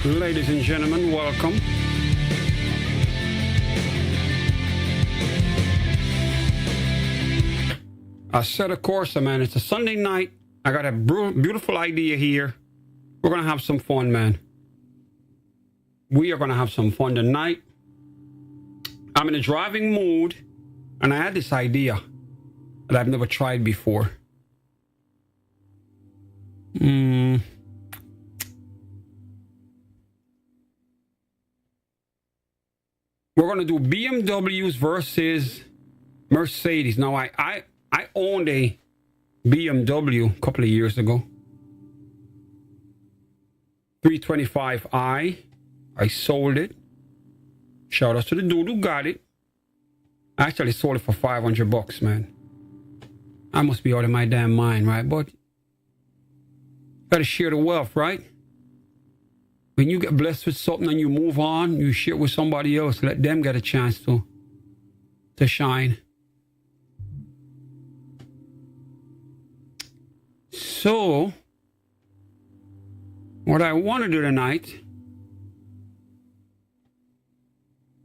Ladies and gentlemen, welcome. Assetto Corsa, man. It's a Sunday night. I got a beautiful idea here. We're going to have some fun, man. We are going to have some fun tonight. I'm in a driving mood, and I had this idea that I've never tried before. We're going to do BMWs versus Mercedes. Now, I owned a BMW a couple of years ago. 325i. I sold it. Shout out to the dude who got it. I actually sold it for $500, man. I must be out of my damn mind, right? But gotta share the wealth, right? When you get blessed with something and you move on, you share it with somebody else. Let them get a chance to shine. So, what I want to do tonight,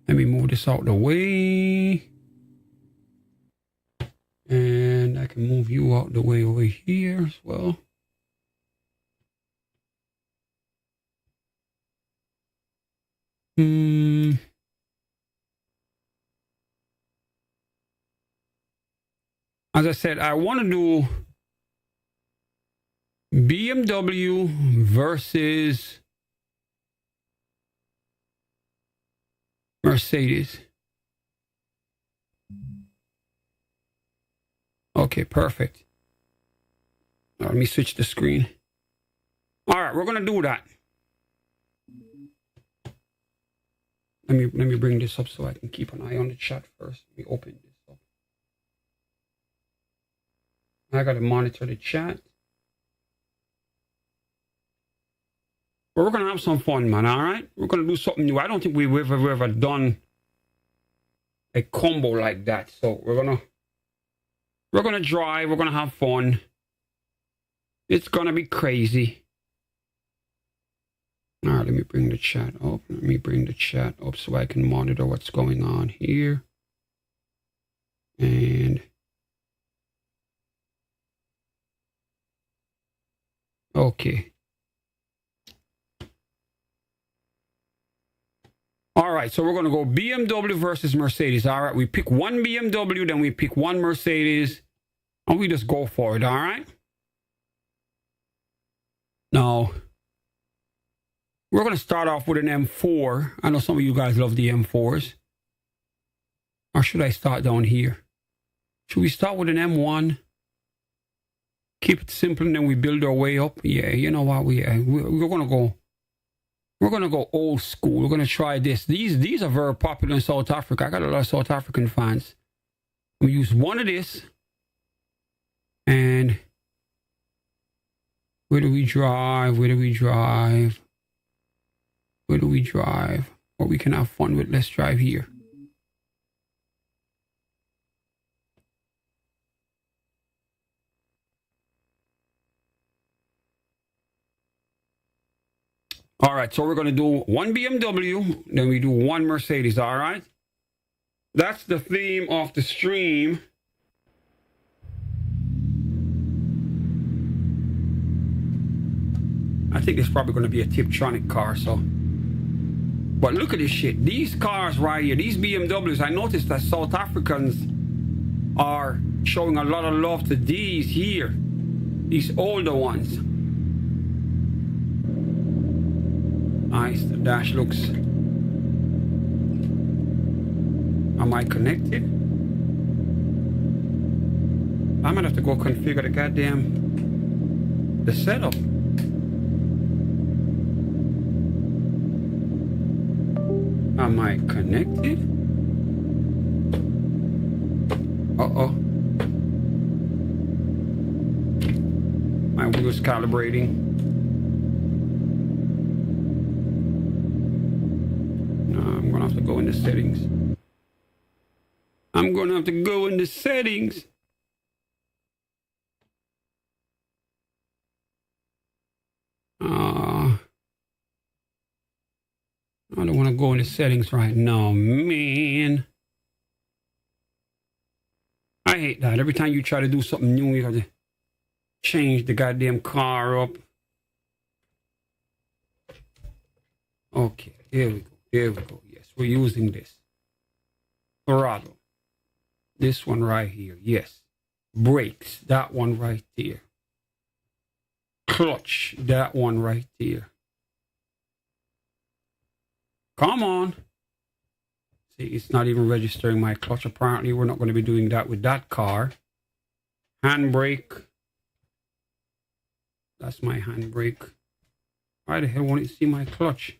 let me move this out the way. And I can move you out the way over here as well. As I said, I want to do BMW versus Mercedes. Okay, perfect. Now, let me switch the screen. All right, we're going to do that. Let me bring this up so I can keep an eye on the chat first. Let me open this up. I got to monitor the chat. But we're going to have some fun, man, all right? We're going to do something new. I don't think we've ever done a combo like that. So we're going to drive. We're going to have fun. It's going to be crazy. All right, let me bring the chat up. Let me bring the chat up so I can monitor what's going on here. And okay. All right, so we're going to go BMW versus Mercedes. All right, we pick one BMW, then we pick one Mercedes, and we just go for it, all right? Now, we're going to start off with an M4. I know some of you guys love the M4s. Or should I start down here? Should we start with an M1? Keep it simple, and then we build our way up? Yeah, you know what? We're going to go... We're going to go old school. We're going to try this. These are very popular in South Africa. I got a lot of South African fans. We use one of this. And where do we drive? Where do we drive? Where do we drive? What we can have fun with. Let's drive here. All right, so we're going to do one BMW, then we do one Mercedes, all right? That's the theme of the stream. I think it's probably going to be a Tiptronic car, so. But look at this shit. These cars right here, these BMWs, I noticed that South Africans are showing a lot of love to these here. These older ones. Nice, the dash looks... Am I connected? I might have to go configure the goddamn... the setup. Am I connected? Uh-oh. My wheel's calibrating. I'm going to have to go in the settings. I'm going to have to go in the settings. go into settings right now, man. I hate that. Every time you try to do something new, you have to change the goddamn car up. Okay, here we go. Here we go. Yes, we're using this. Throttle. This one right here. Yes. Brakes. That one right there. Clutch. That one right there. Come on. See, it's not even registering my clutch. Apparently, we're not going to be doing that with that car. Handbrake. That's my handbrake. Why the hell won't it see my clutch?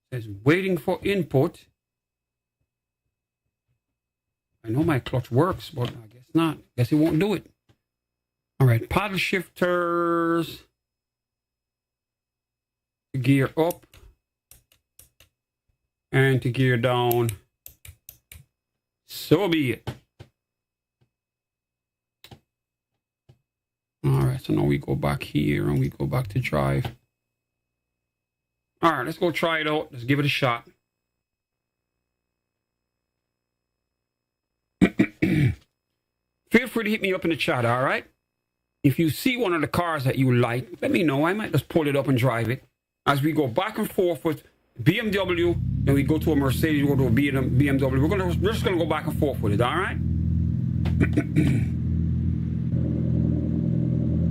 It says waiting for input. I know my clutch works, but I guess not. Guess it won't do it. All right, paddle shifters. Gear up. And to gear down. So be it. All right, so now we go back here and we go back to drive. All right, let's go try it out. Let's give it a shot. Feel free to hit me up in the chat, all right? If you see one of the cars that you like, let me know. I might just pull it up and drive it. As we go back and forth with BMW, then we go to a Mercedes, we go to a BMW. We're just gonna go back and forth with it, all right?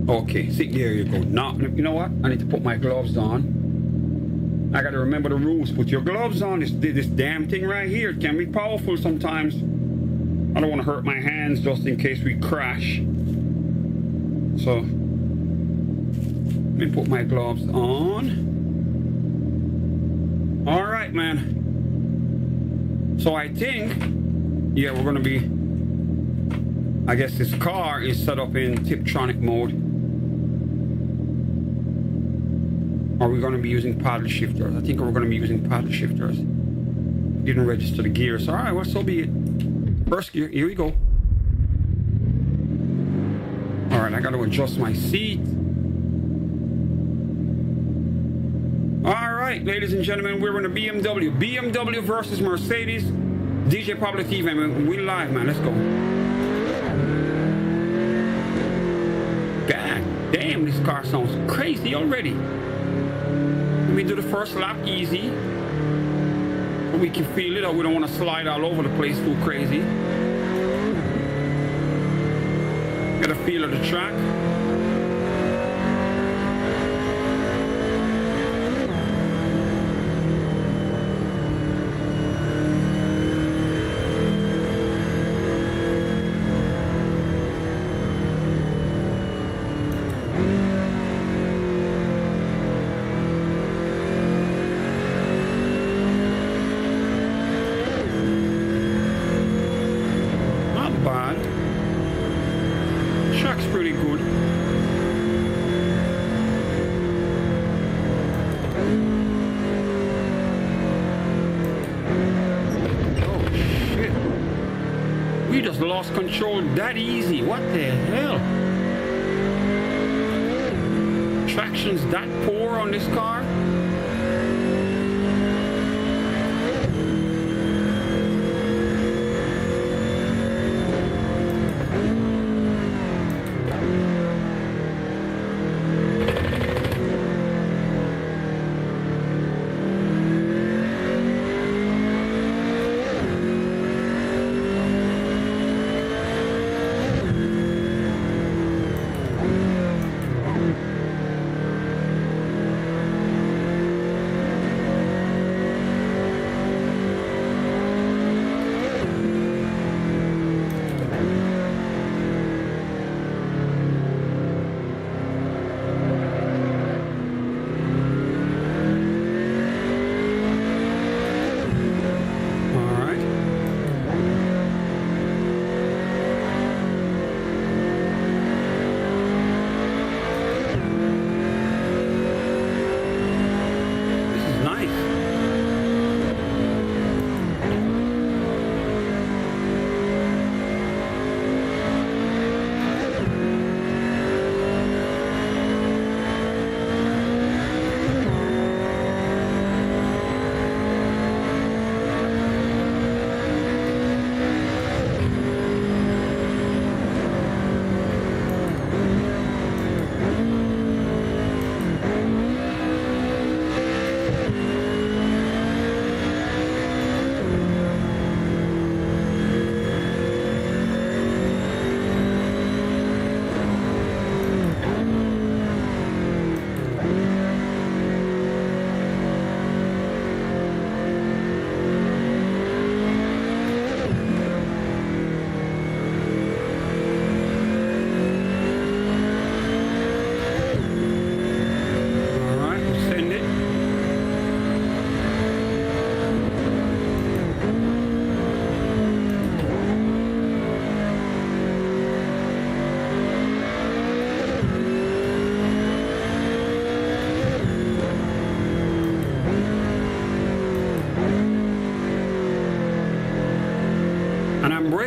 Okay, see, there you go. Now, you know what? I need to put my gloves on. I gotta remember the rules. Put your gloves on. This damn thing right here, it can be powerful sometimes. I don't want to hurt my hands just in case we crash. So, let me put my gloves on. All right, man. So I think, yeah, we're going to be, I guess this car is set up in Tiptronic mode. Are we going to be using paddle shifters? I think we're going to be using paddle shifters. Didn't register the gears. All right, well, so be it. First gear, here we go. All right, I got to adjust my seat. All right, ladies and gentlemen, we're in a BMW. BMW versus Mercedes. DJPABLOTV, man. We live, man. Let's go. God damn, this car sounds crazy already. Let me do the first lap easy. So we can feel it, or we don't want to slide all over the place too crazy. Get a feel of the track. Lost control that easy. What the hell? Traction's that poor on this car?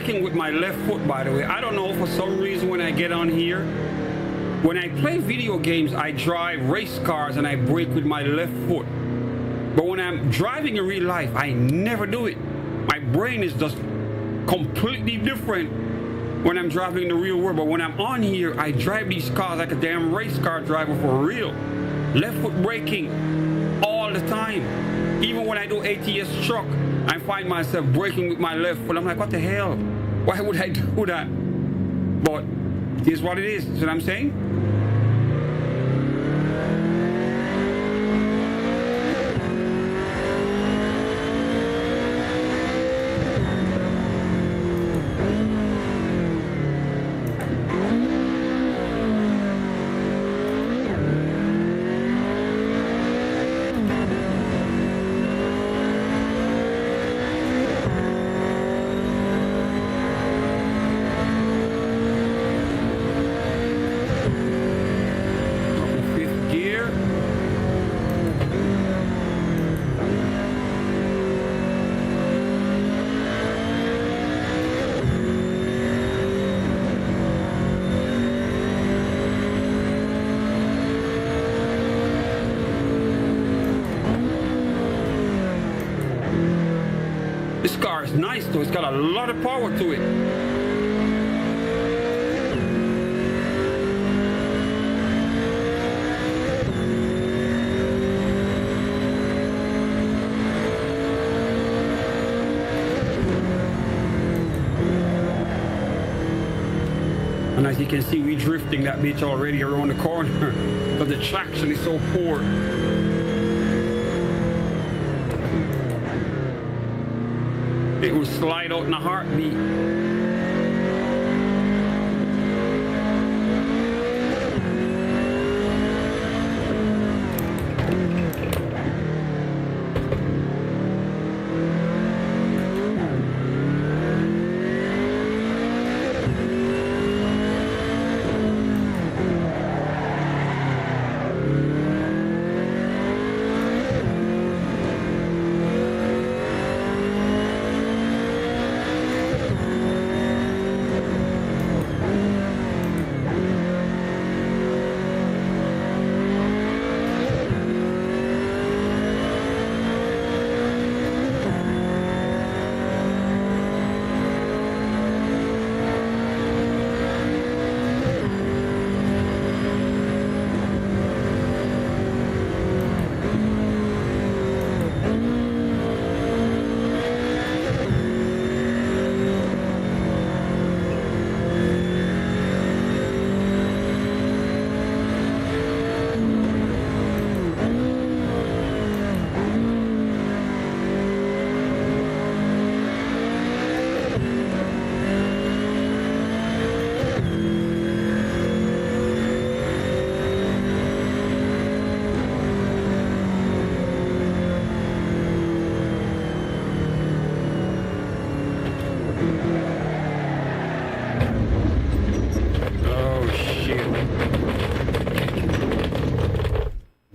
braking with my left foot, by the way. I don't know, for some reason when I get on here, when I play video games, I drive race cars and I brake with my left foot. But when I'm driving in real life, I never do it. My brain is just completely different when I'm driving in the real world. But when I'm on here, I drive these cars like a damn race car driver for real. Left foot braking all the time. Even when I do ATS truck, I find myself braking with my left foot. I'm like, what the hell? Why would I do that? But it is what it is. See what I'm saying? This car is nice though, it's got a lot of power to it. And as you can see, we're drifting that bitch already around the corner because the traction is so poor. It will slide out in a heartbeat.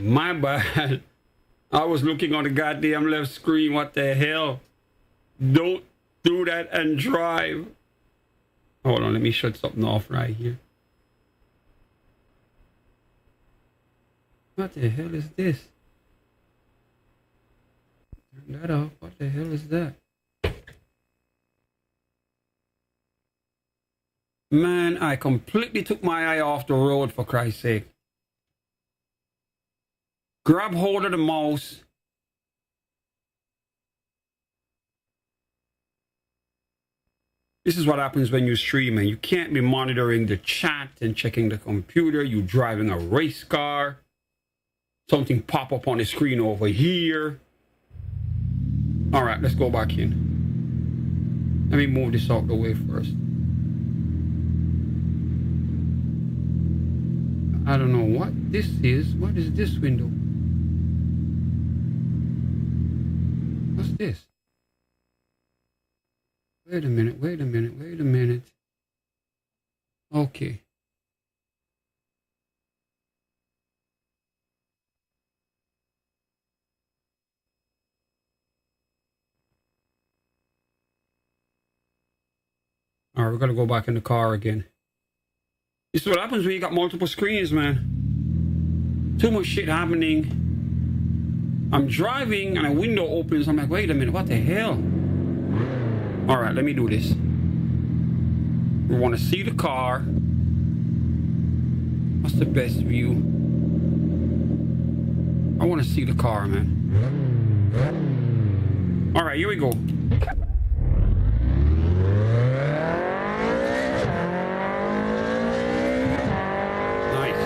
My bad. I was looking on the goddamn left screen. What the hell? Don't do that and drive. Hold on, let me shut something off right here. What the hell is this? Turn that off. What the hell is that? Man, I completely took my eye off the road, for Christ's sake. Grab hold of the mouse. This is what happens when you're streaming. You can't be monitoring the chat and checking the computer. You're driving a race car. Something pop up on the screen over here. All right, let's go back in. Let me move this out the way first. I don't know what this is. What is this window? What's this? Wait a minute, wait a minute, wait a minute. Okay. All right, we're gonna go back in the car again. This is what happens when you got multiple screens, man. Too much shit happening. I'm driving and a window opens. I'm like, wait a minute, what the hell? All right, let me do this. We want to see the car. What's the best view? I want to see the car, man. All right, here we go. Nice.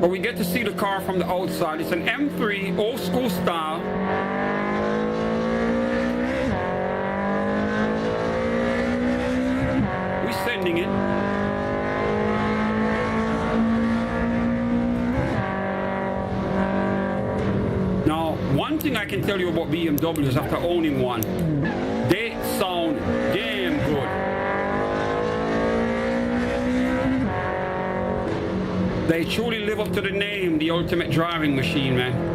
But we get to see the car from the outside. It's an M3, old school style. We're sending it. Now, one thing I can tell you about BMWs after owning one, they sound damn good. They truly live up to the name, the ultimate driving machine, man.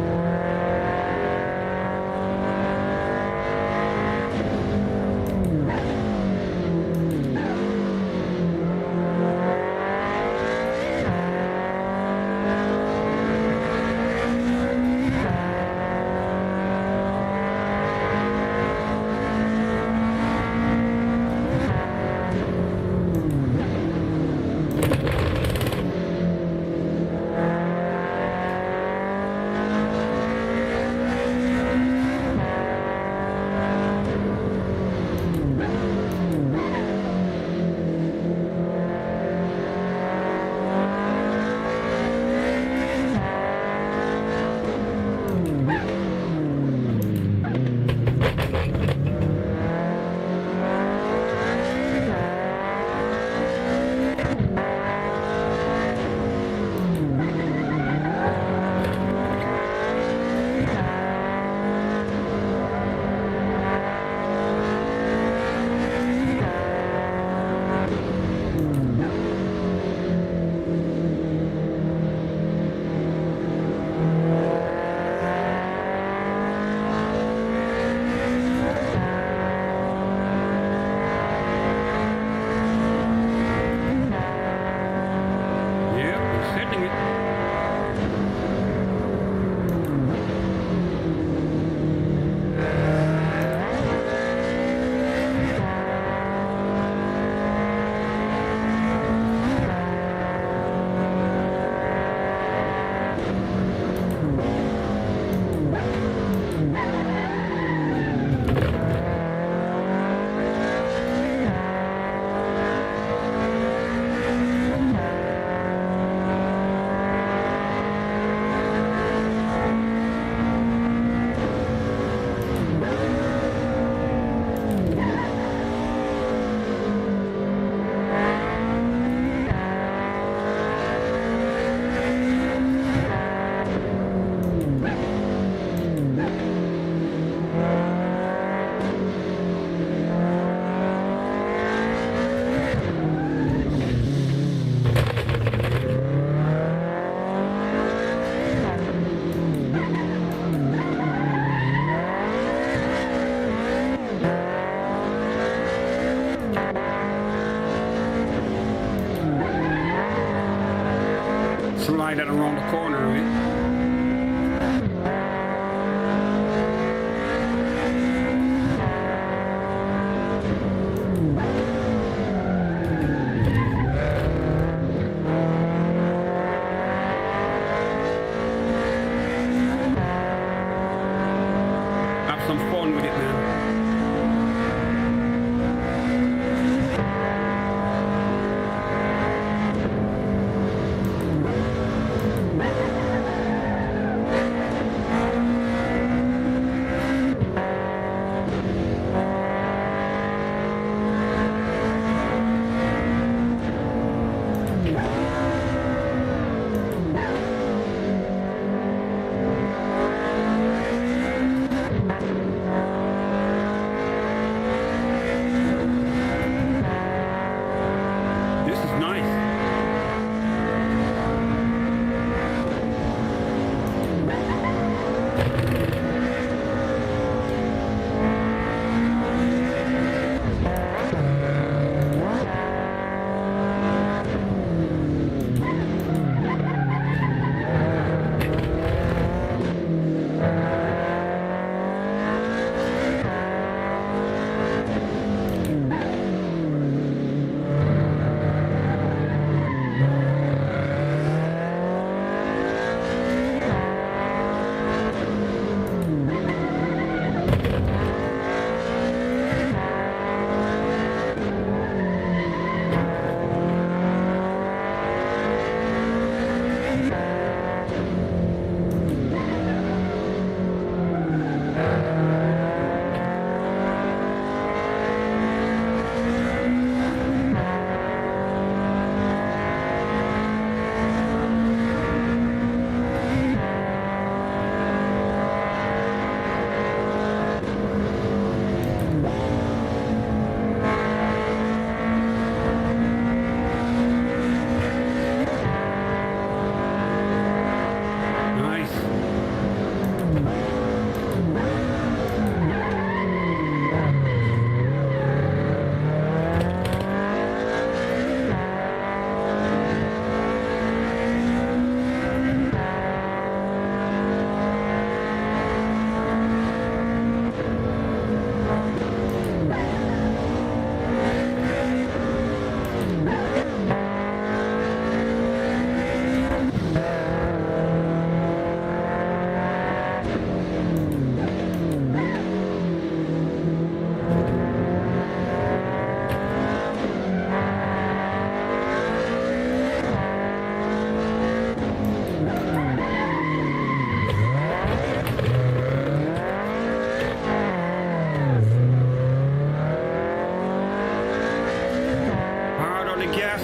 Slide that around the corner of it. Have some fun with it, man.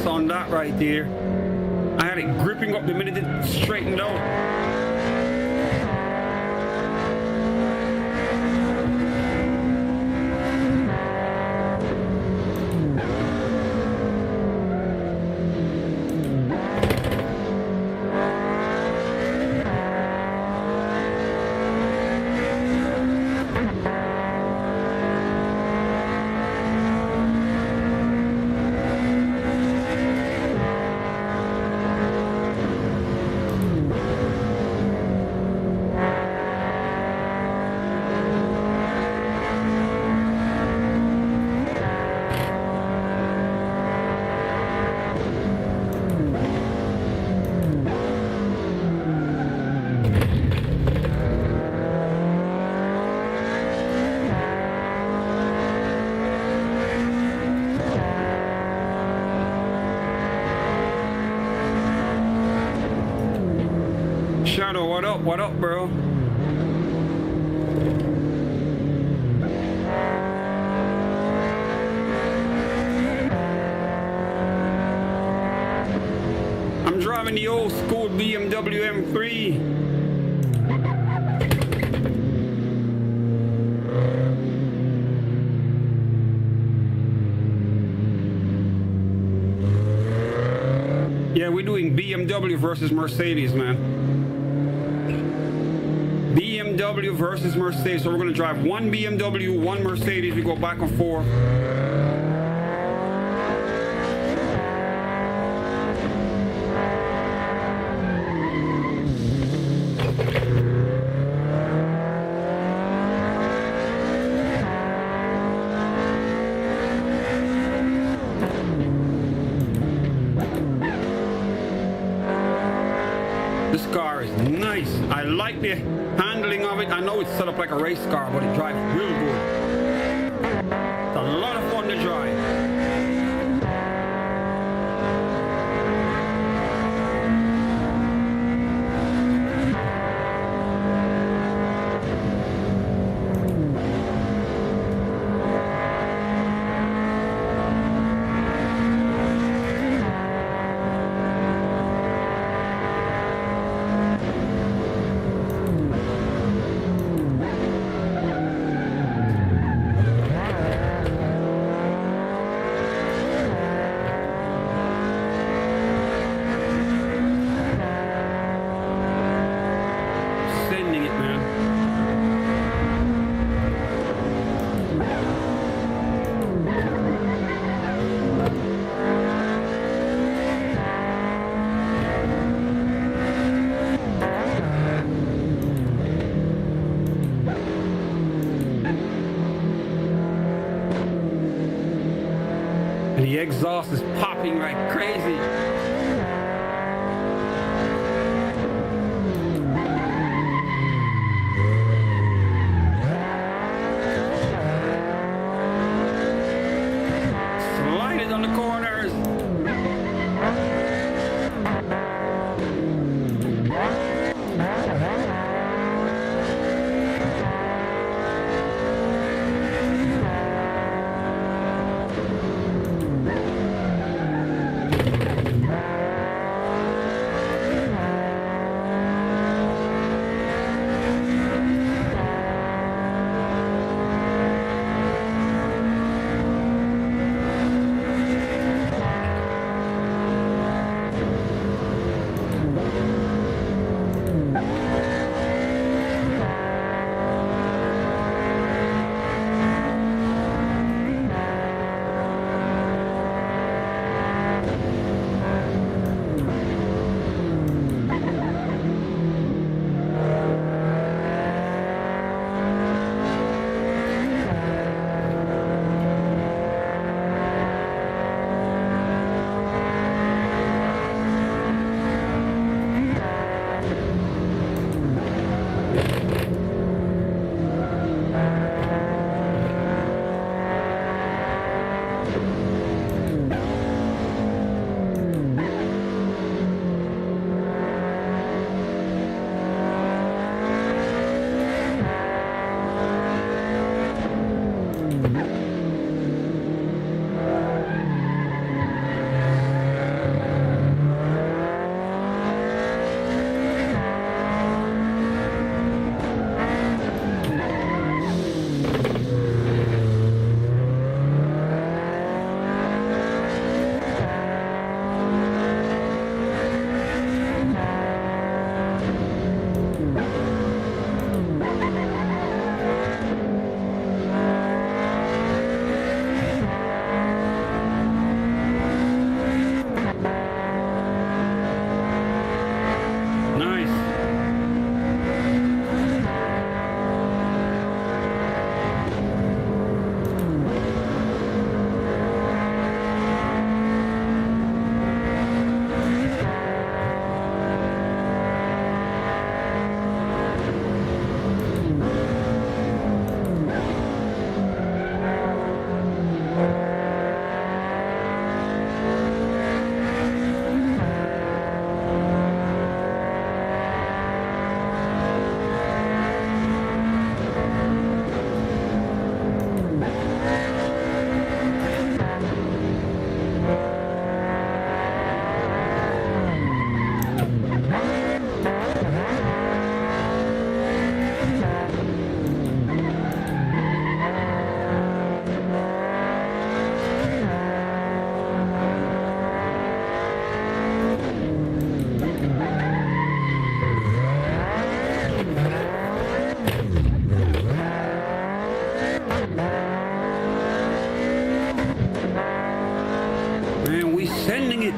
on that right there. I had it gripping up the minute it straightened out. Shadow, what up? What up, bro? I'm driving the old school BMW M3. Yeah, we're doing BMW versus Mercedes, man. BMW versus Mercedes. So we're going to drive one BMW, one Mercedes. We go back and forth. This car is nice. I like the handling of it. I know it's set up like a race car, but it drives real good. It's a lot of fun to drive. The exhaust is popping like crazy. Slide it on the corners. sending it.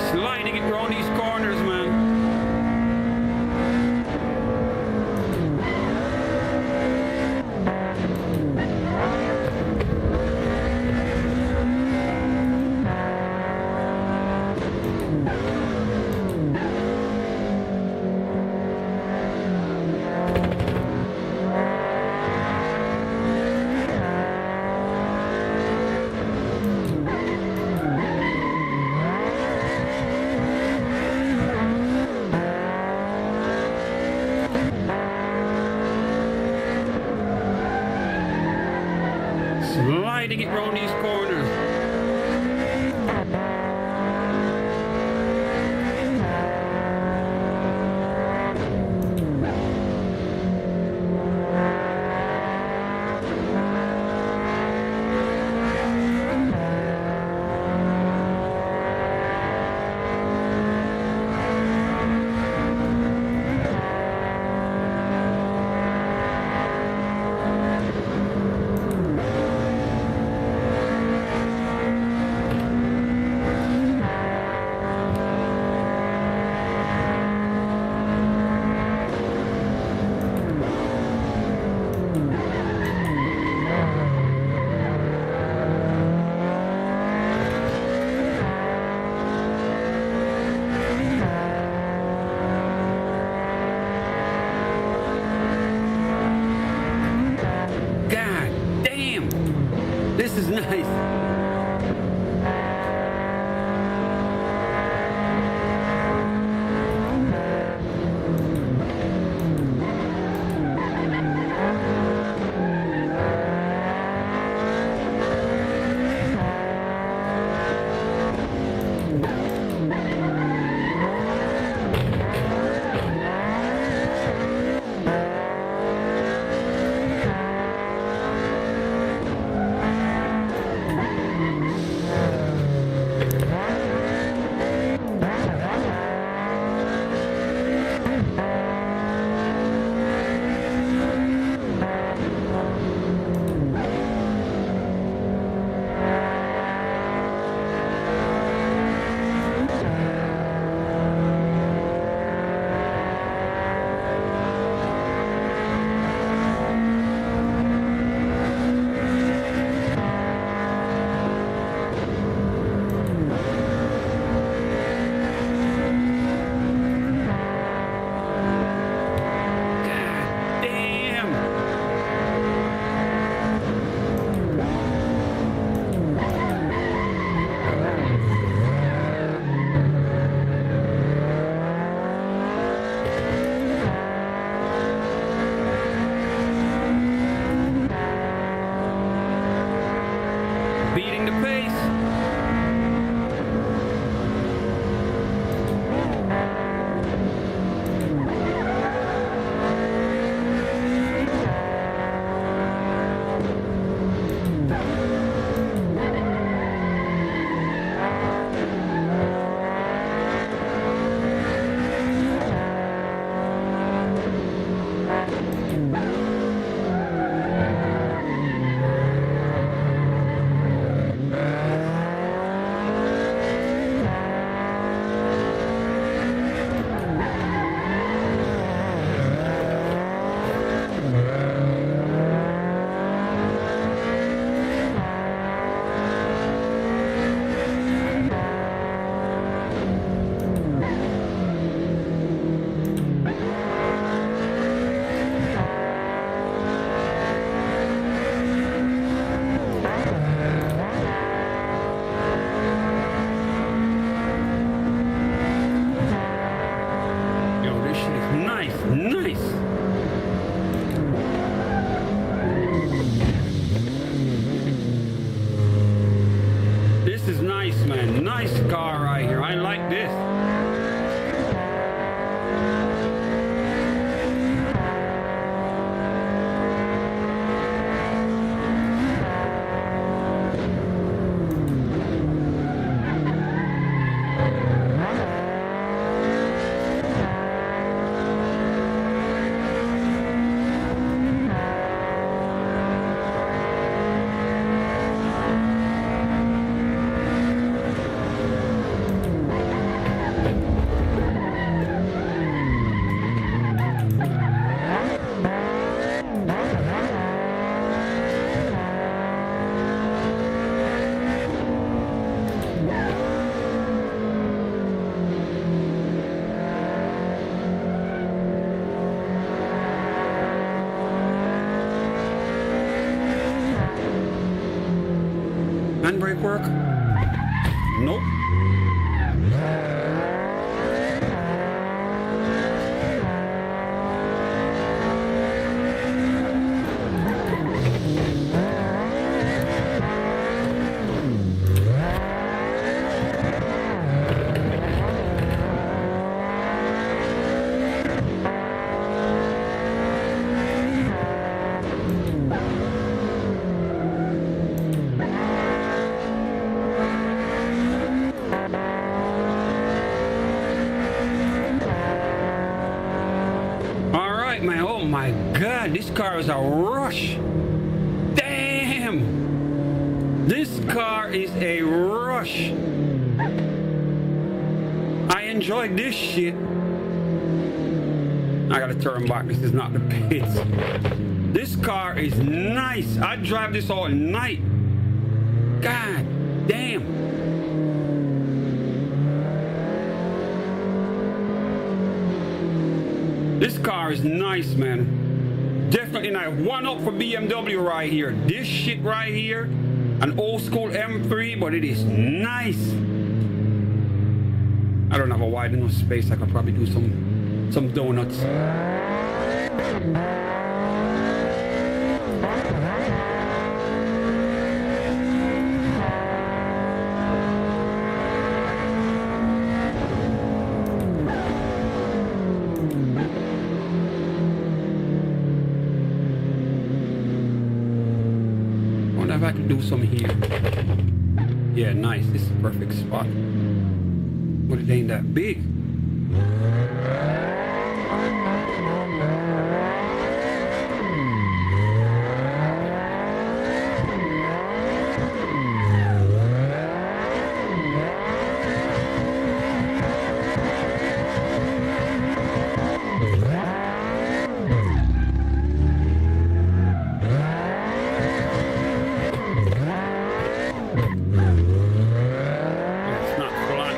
Sliding it round these corners. This is nice. setting the pace. Nice car right here. I like this. Handbrake work? Nope. Man, oh my God, this car is a rush. Damn, this car is a rush. I enjoy this shit. I gotta turn back. This is not the pits. This car is nice. I drive this all night. God damn. This car is nice, man. Definitely nice. One up for BMW right here. This shit right here, an old school M3, but it is nice. I don't have a wide enough space. I could probably do some donuts. If I could do some here. Yeah, nice. This is a perfect spot. But it ain't that big. It's not flat.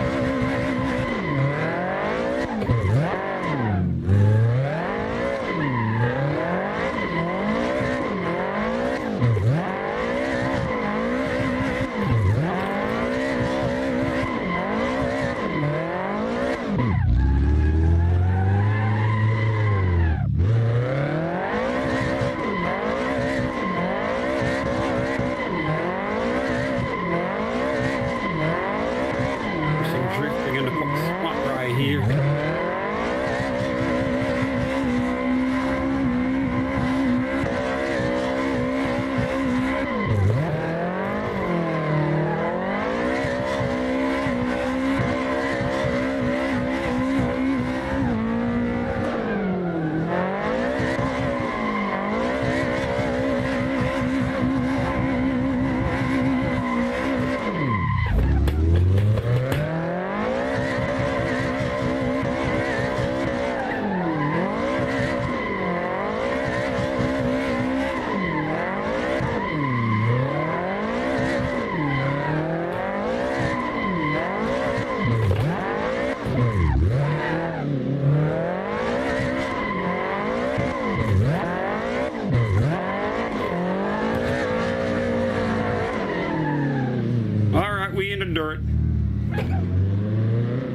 in the dirt.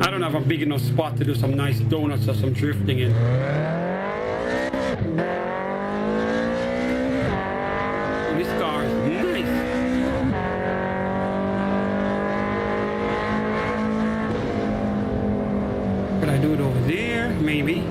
I don't have a big enough spot to do some nice donuts or some drifting in. And this car is nice. Could I do it over there? Maybe.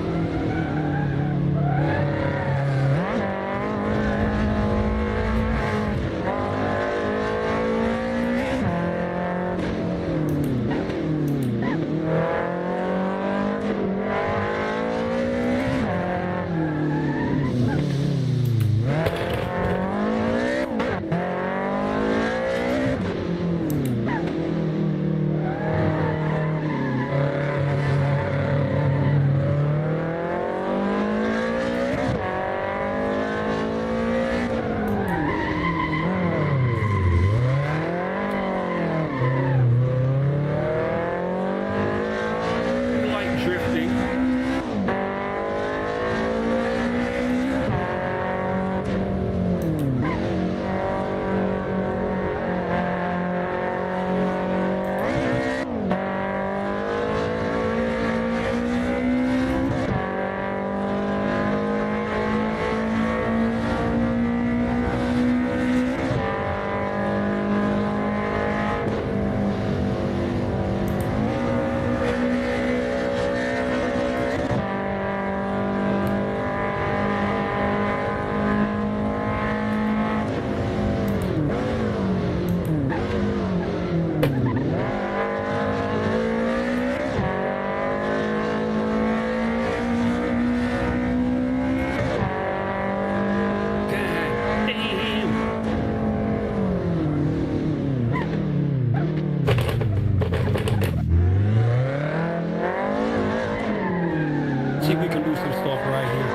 See if we can do some stuff right here.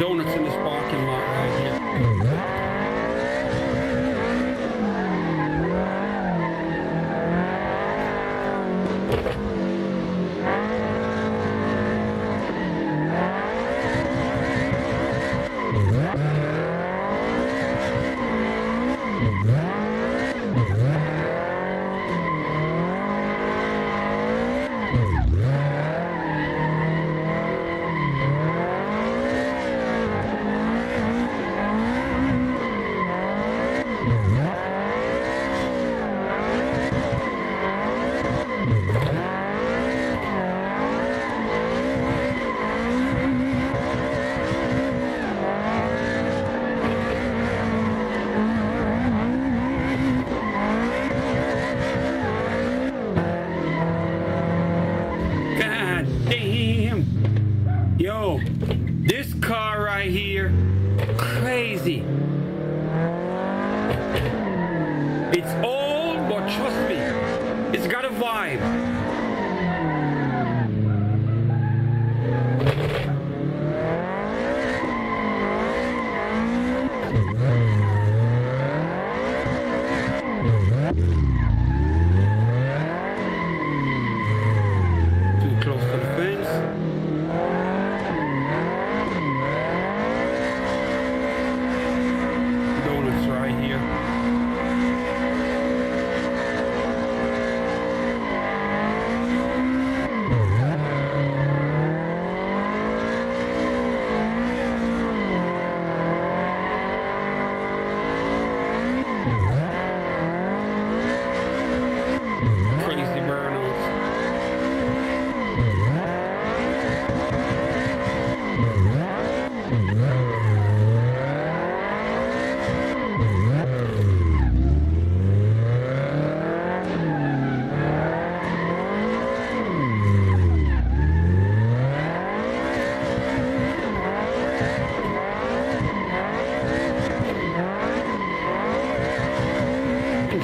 Donuts in this parking lot right here. Yo, this car right here, crazy. It's old, but trust me, it's got a vibe. Too close to the fence. Right here. Crazy burnouts.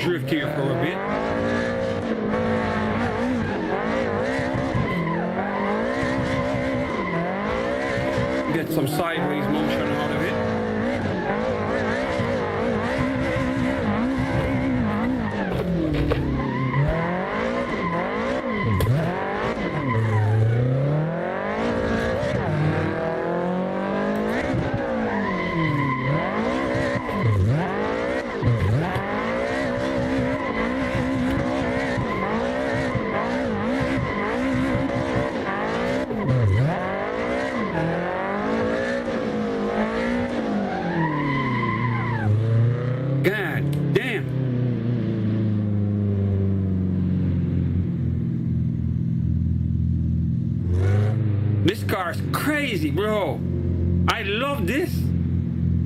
Drift here for a bit. Get some sideways motion out of it. This car is crazy, bro. I love this.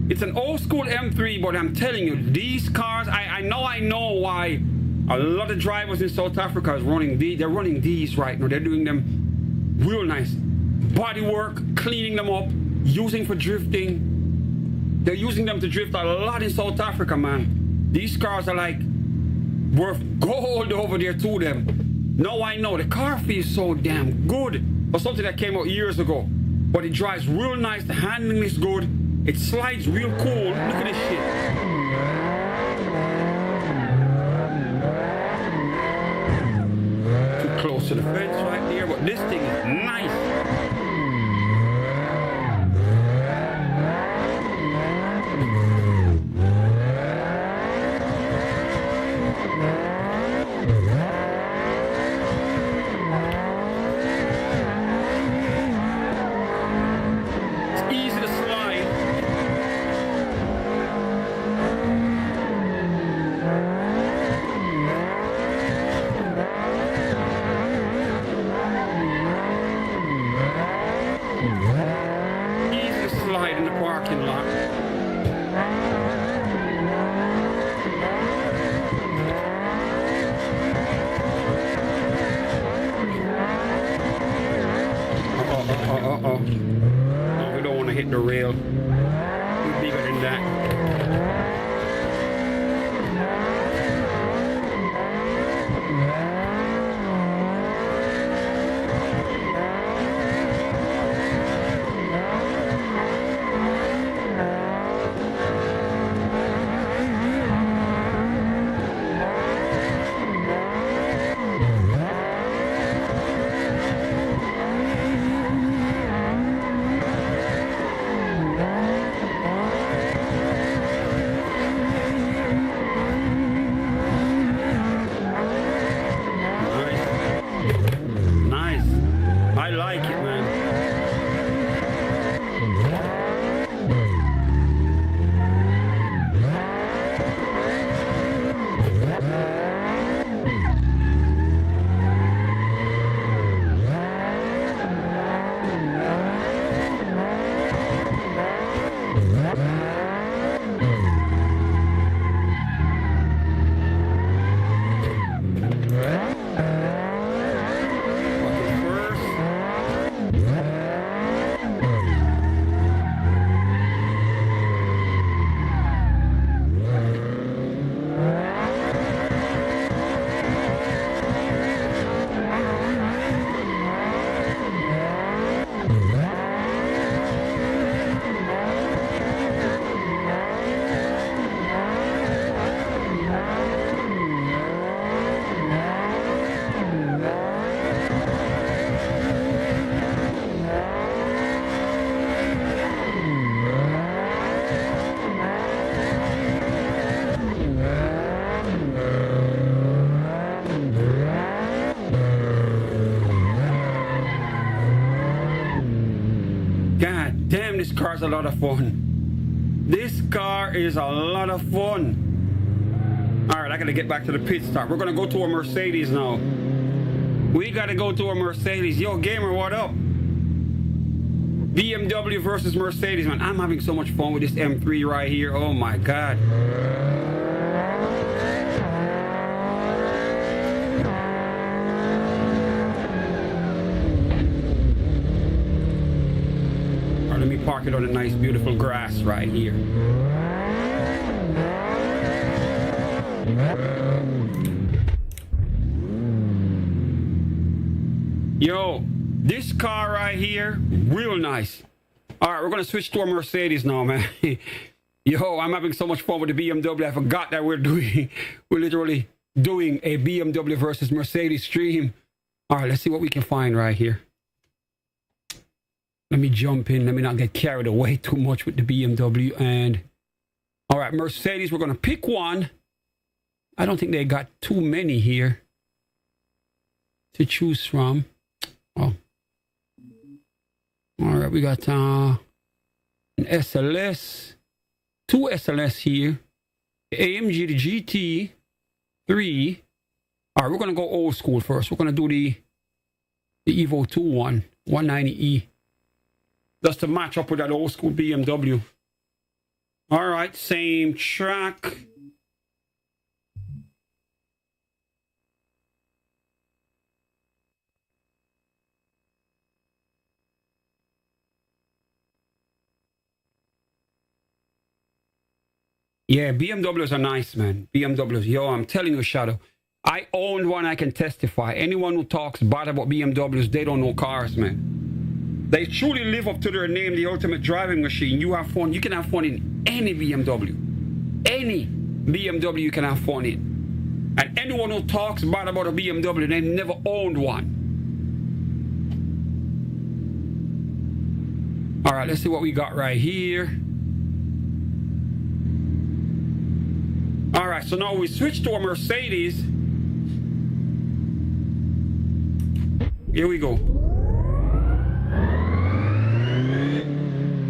It's an old school M3, but I'm telling you, these cars, I know why a lot of drivers in South Africa is running these. They're running these right now. They're doing them real nice. Body work, cleaning them up, using for drifting. They're using them to drift a lot in South Africa, man. These cars are like worth gold over there to them. Now I know the car feels so damn good for something that came out years ago. But it drives real nice. The handling is good. It slides real cool. Look at this shit. Too close to the fence right there, but this thing is nice. No, we don't want to hit the rail. We're bigger than that. God damn, this car's a lot of fun. This car is a lot of fun. All right, I got to get back to the pit stop. We're going to go to a Mercedes now. We got to go to a Mercedes. Yo, gamer, what up? BMW versus Mercedes, man. I'm having so much fun with this M3 right here. Oh, my God. All right, let me park it on the nice, beautiful grass right here. Yo, this car right here, real nice. All right, we're going to switch to a Mercedes now, man. Yo, I'm having so much fun with the BMW. I forgot that we're literally doing a BMW versus Mercedes stream. All right, let's see what we can find right here. Let me jump in. Let me not get carried away too much with the BMW. And all right, Mercedes, we're going to pick one. I don't think they got too many here to choose from. Oh. All right, we got an SLS, two SLS here, the AMG, the GT3. All right, we're going to go old school first. We're going to do the Evo 2 one. 190E. Just to match up with that old school BMW. All right, same track. Yeah, BMWs are nice, man. BMWs, yo, I'm telling you, Shadow. I owned one, I can testify. Anyone who talks bad about BMWs, they don't know cars, man. They truly live up to their name, the ultimate driving machine. You have fun. You can have fun in any BMW. Any BMW you can have fun in. And anyone who talks bad about a BMW, they've never owned one. All right, let's see what we got right here. All right, so now we switch to a Mercedes. Here we go.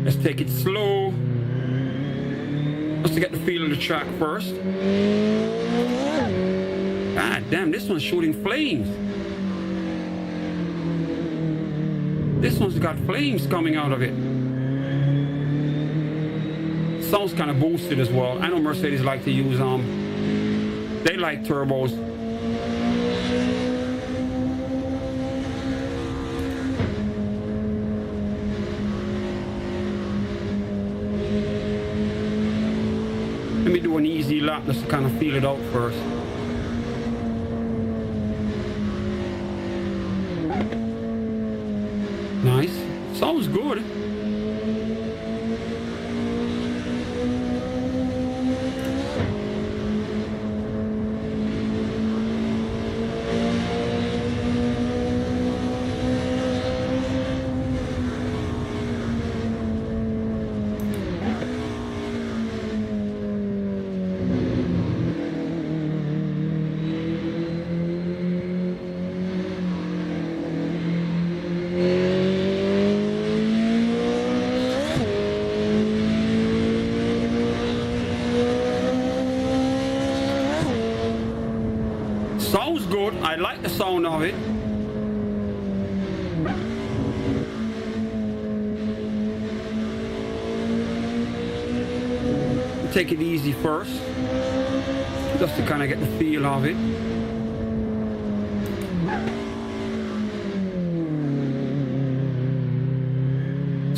Let's take it slow. Just to get the feel of the track first. God damn, this one's shooting flames. This one's got flames coming out of it. Sounds kind of boosted as well. I know Mercedes like to use they like turbos. Let me do an easy lap just to kind of feel it out first. Nice. Sounds good. Sounds good. I like the sound of it. Take it easy first, just to kind of get the feel of it.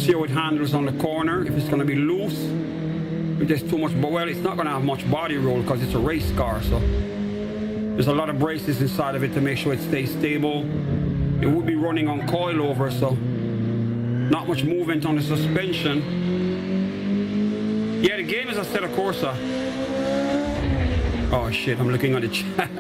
See how it handles on the corner. If it's going to be loose, if there's too much, well, it's not going to have much body roll because it's a race car, so there's a lot of braces inside of it to make sure it stays stable. It would be running on coilover, so not much movement on the suspension. Yeah, the game is Assetto Corsa. Oh shit, I'm looking at the chat.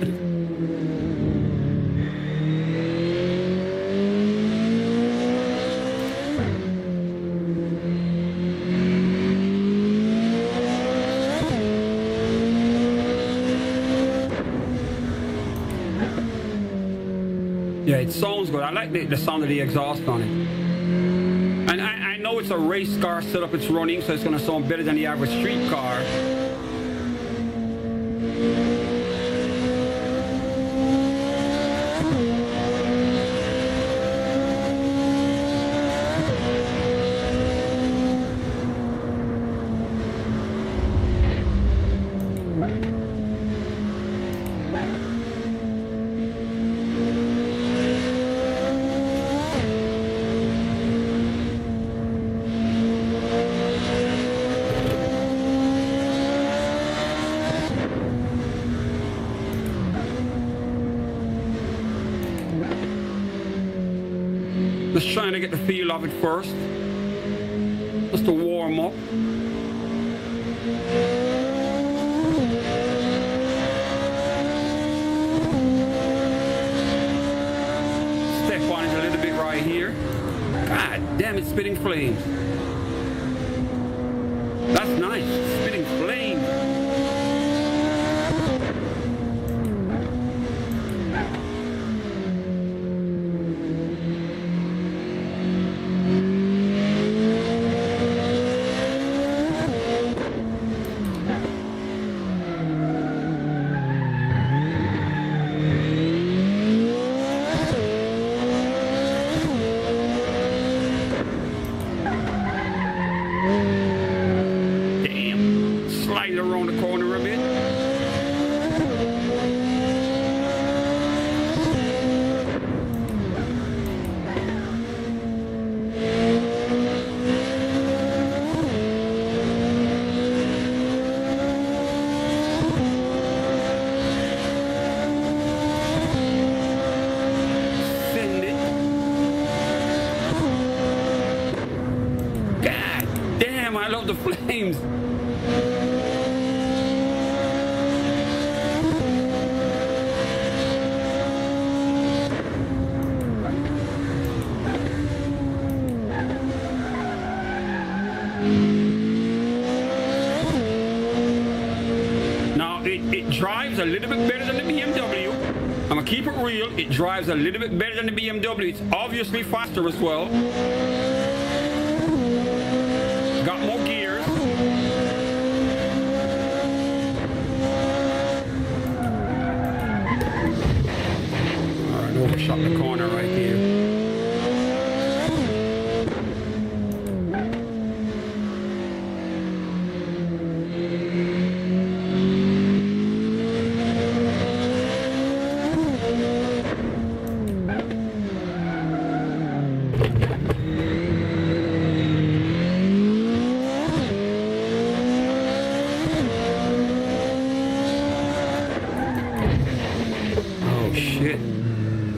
Yeah, it sounds good. I like the sound of the exhaust on it. And I know it's a race car setup it's running, so it's going to sound better than the average street car. Just trying to get the feel of it first, just to warm up. Step on it a little bit right here. God damn, it's spitting flames. That's nice, spitting flames. I love the flames. Now, it drives a little bit better than the BMW. I'm gonna keep it real. It drives a little bit better than the BMW. It's obviously faster as well. Got more gears. All right, overshot the corner right here.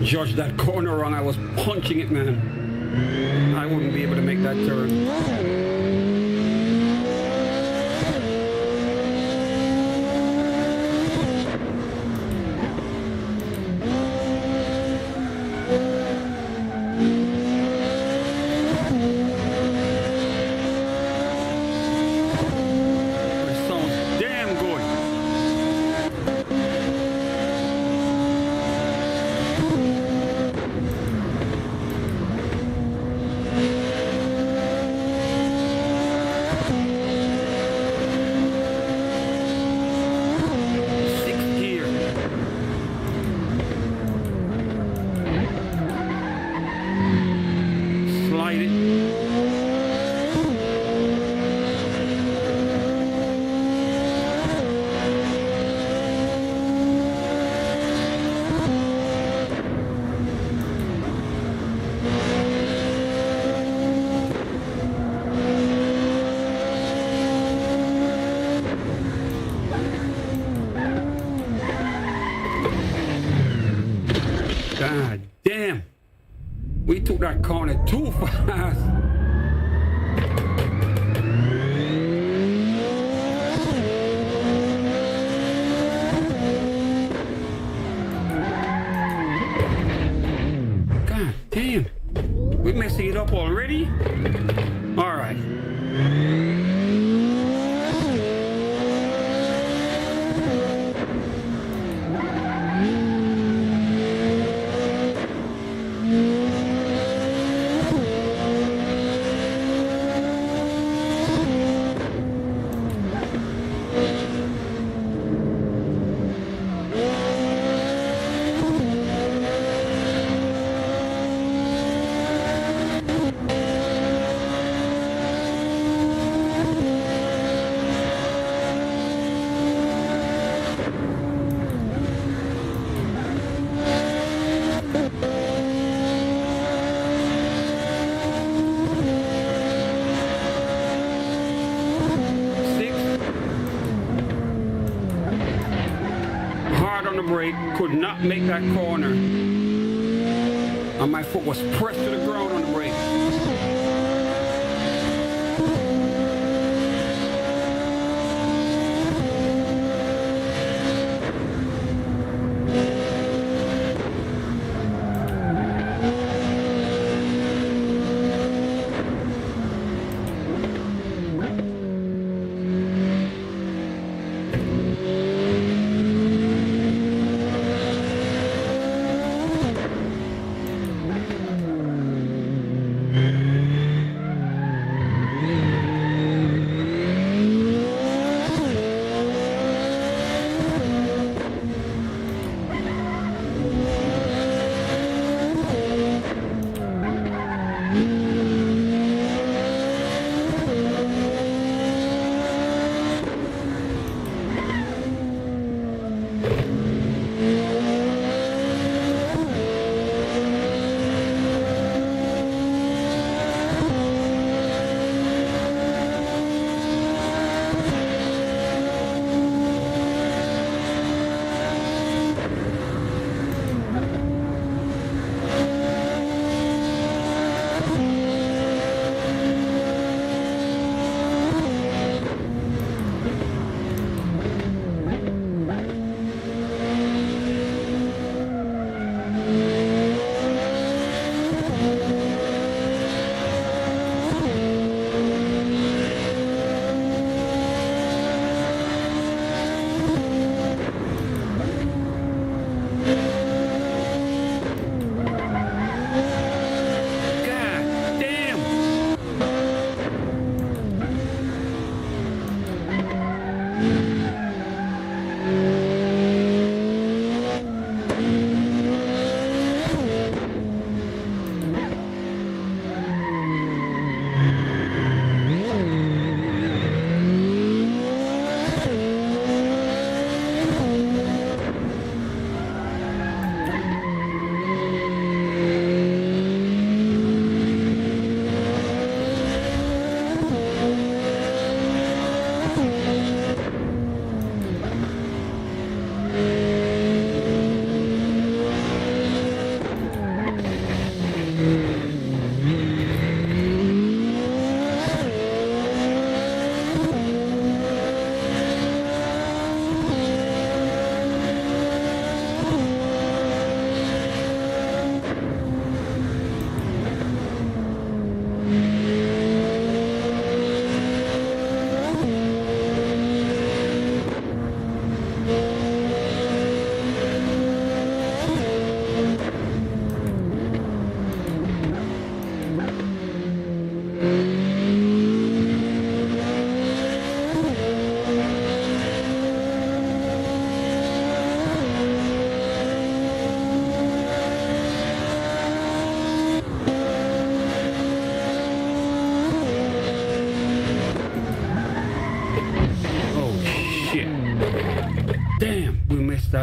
Judge that corner wrong. I was punching it, man. I wouldn't be able to make that turn. God damn. We took that corner too fast. God damn. We're messing it up already? All right. Brake, could not make that corner, and my foot was pressed to the ground on the brake.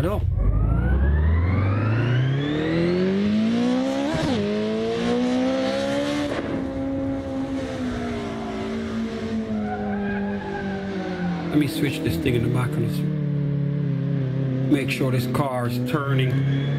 that up. Let me switch this thing in the back of this. Make sure this car is turning.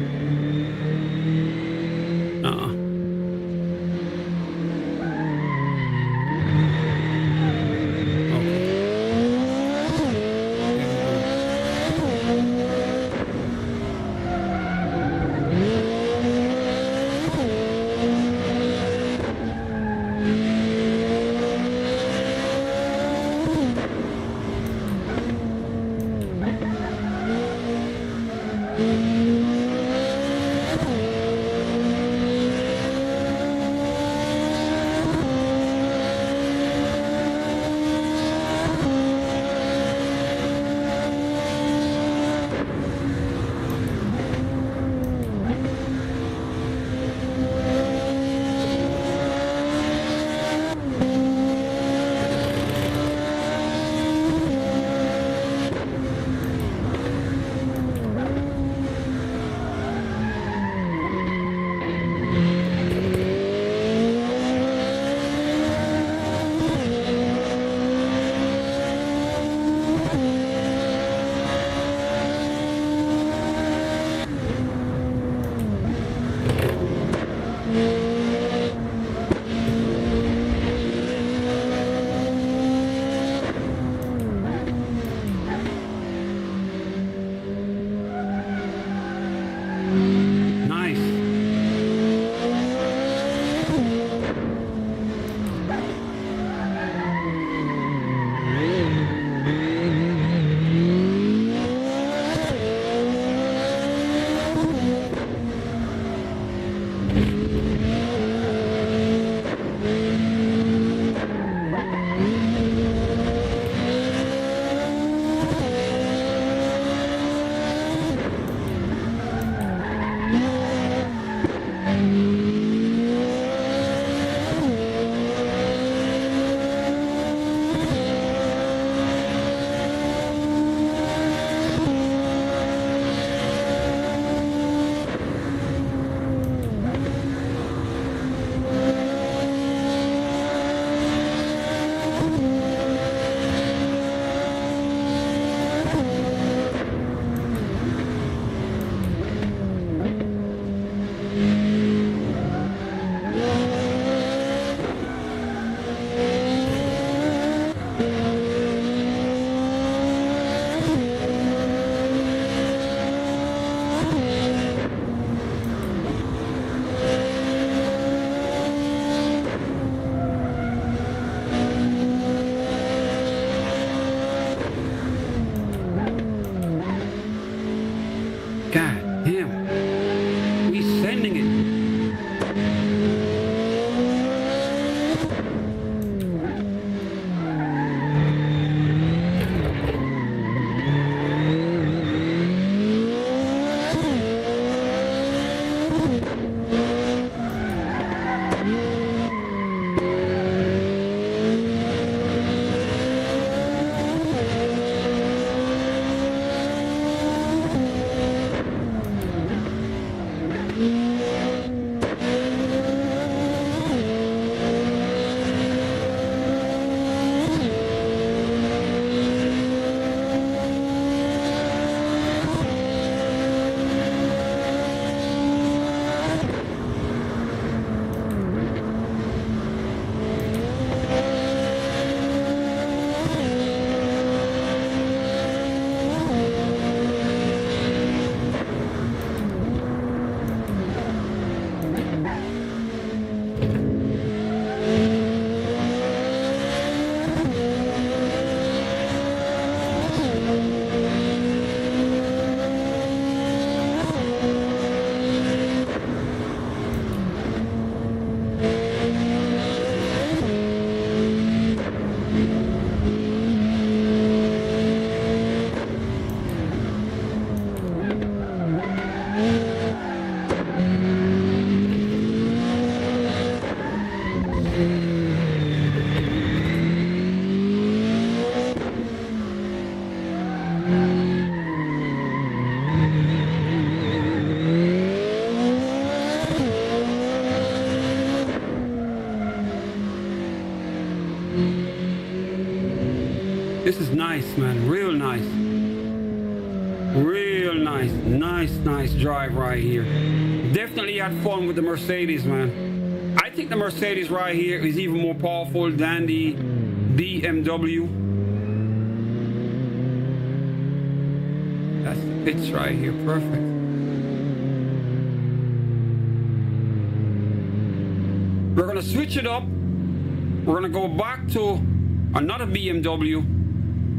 This is nice, man. Real nice. Real nice. Nice drive right here. Definitely had fun with the Mercedes, man. I think the Mercedes right here is even more powerful than the BMW. That fits right here. Perfect. We're going to switch it up. We're going to go back to another BMW.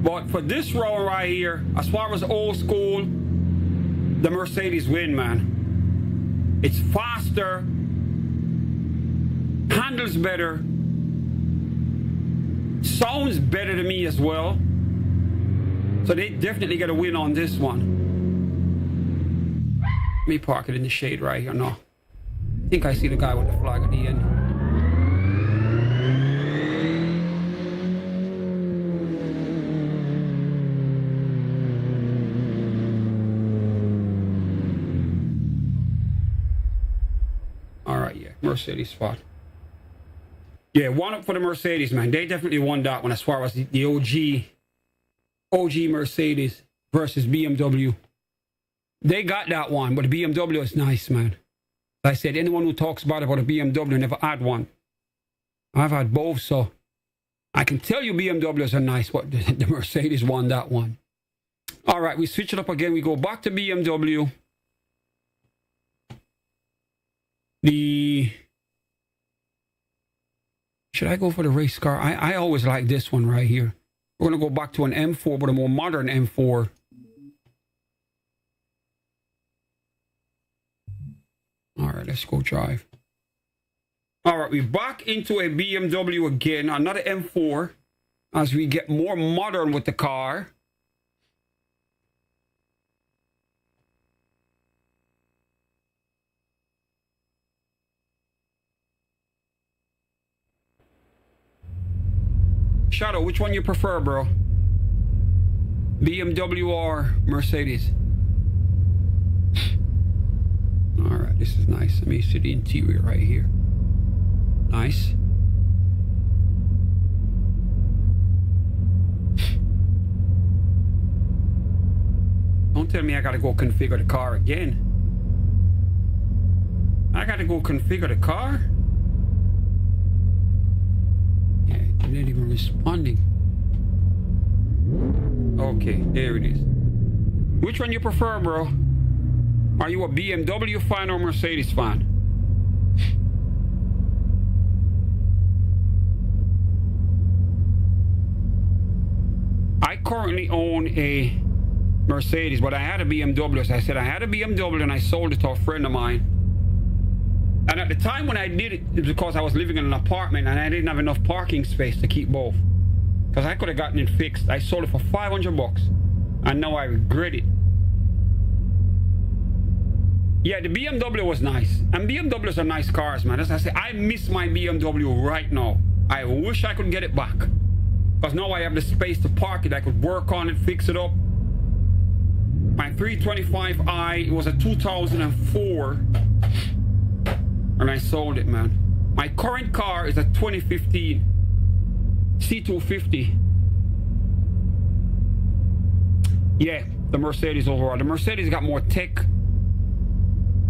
But for this row right here, as far as old school, the Mercedes win, man. It's faster, handles better, sounds better to me as well. So they definitely get a win on this one. Let me park it in the shade right here. No, I think I see the guy with the flag at the end. Mercedes spot. Yeah, one up for the Mercedes, man. They definitely won that one as far as the OG Mercedes versus BMW. They got that one, but the BMW is nice, man. Like I said, anyone who talks about a BMW never had one. I've had both, so I can tell you BMWs are nice, but the Mercedes won that one. All right, we switch it up again. We go back to BMW. Should I go for the race car? I always like this one right here. We're going to go back to an M4, but a more modern M4. All right, let's go drive. All right, we're back into a BMW again, another M4, as we get more modern with the car. Shadow, which one you prefer, bro? BMW or Mercedes? All right, this is nice. Let me see the interior right here. Nice. Don't tell me I gotta go configure the car again. I gotta go configure the car? Not even responding. Okay, there it is. Which one you prefer, bro? Are you a BMW fan or Mercedes fan? I currently own a Mercedes, but I had a BMW. As I said, I had a BMW and I sold it to a friend of mine. And at the time when I did it, it was because I was living in an apartment and I didn't have enough parking space to keep both. Because I could have gotten it fixed. I sold it for $500 and now I regret it. Yeah, the BMW was nice. And BMWs are nice cars, man. As I say, I miss my BMW right now. I wish I could get it back. Because now I have the space to park it. I could work on it, fix it up. My 325i, it was a 2004. And I sold it, man. My current car is a 2015 C250. Yeah, the Mercedes overall. The Mercedes got more tech.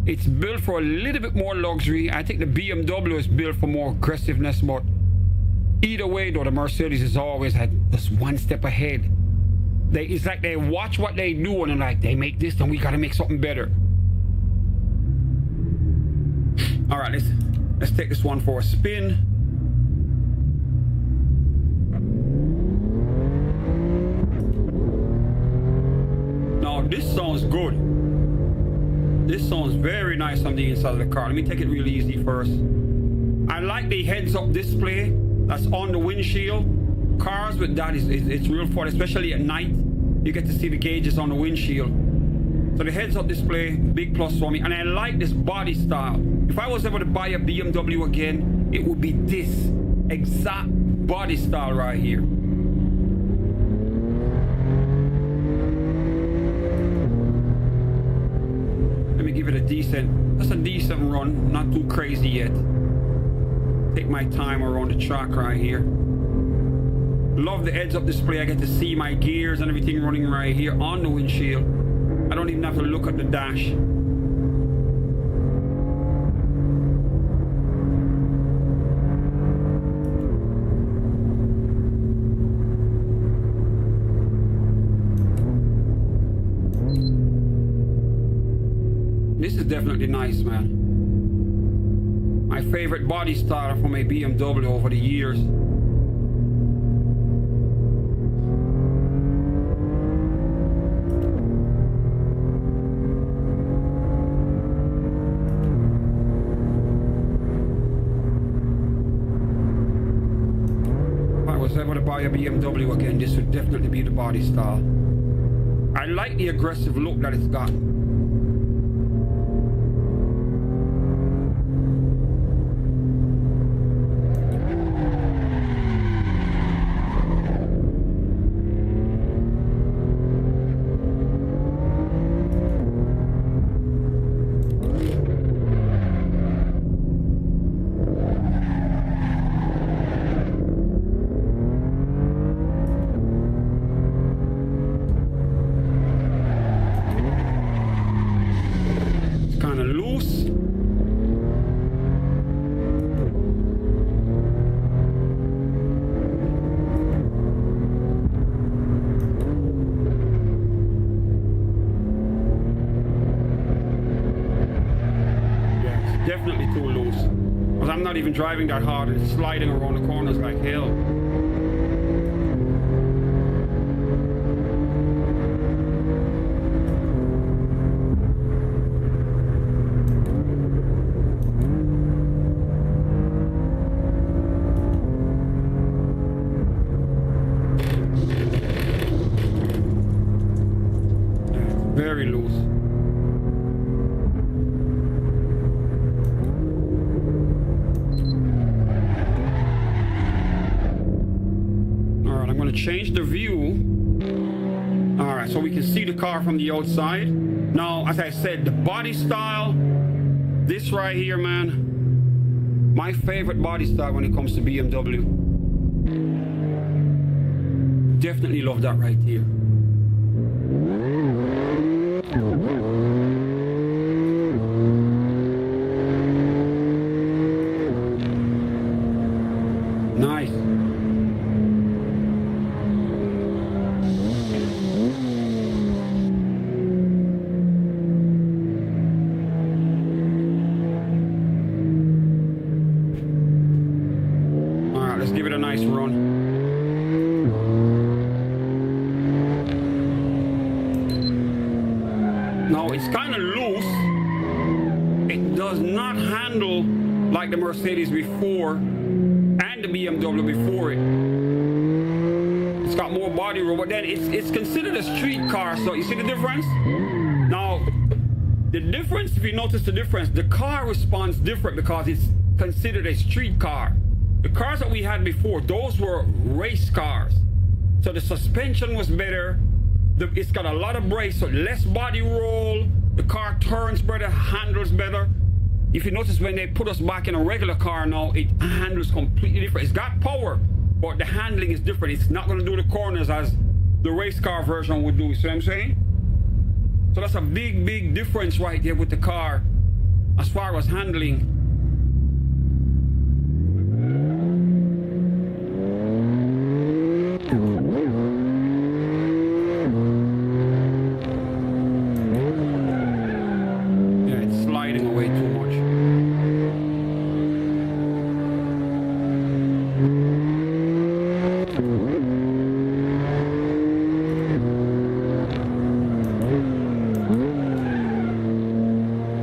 It's built for a little bit more luxury. I think the BMW is built for more aggressiveness, but either way, though, the Mercedes has always had this one step ahead. It's like they watch what they do and they're like, they make this, then we gotta make something better. All right, let's take this one for a spin. Now this sounds good. This sounds very nice on the inside of the car. Let me take it really easy first. I like the heads-up display that's on the windshield. Cars with that it's real fun, especially at night. You get to see the gauges on the windshield. So the heads-up display, big plus for me. And I like this body style. If I was ever to buy a BMW again, it would be this exact body style right here. Let me give it a decent run, not too crazy yet. Take my time around the track right here. Love the heads-up display. I get to see my gears and everything running right here on the windshield. I don't even have to look at the dash. This is definitely nice, man. My favorite body style from a BMW over the years. If I was ever to buy a BMW again, this would definitely be the body style. I like the aggressive look that it's got. Definitely too loose. Because I'm not even driving that hard. It's sliding around the corners like hell. Very loose. Change the view. All right, so we can see the car from the outside. Now, as I said, the body style, this right here, man, my favorite body style when it comes to BMW. Definitely love that right here. Nice. Give it a nice run. Now it's kind of loose. It does not handle like the Mercedes before and the BMW before it. It's got more body room, but then it's considered a street car. So you see the difference? Now the difference, if you notice the difference, the car responds different because it's considered a street car. The cars that we had before, those were race cars. So the suspension was better. It's got a lot of brakes, so less body roll. The car turns better, handles better. If you notice, when they put us back in a regular car now, it handles completely different. It's got power, but the handling is different. It's not going to do the corners as the race car version would do. You see what I'm saying? So that's a big, big difference right there with the car as far as handling.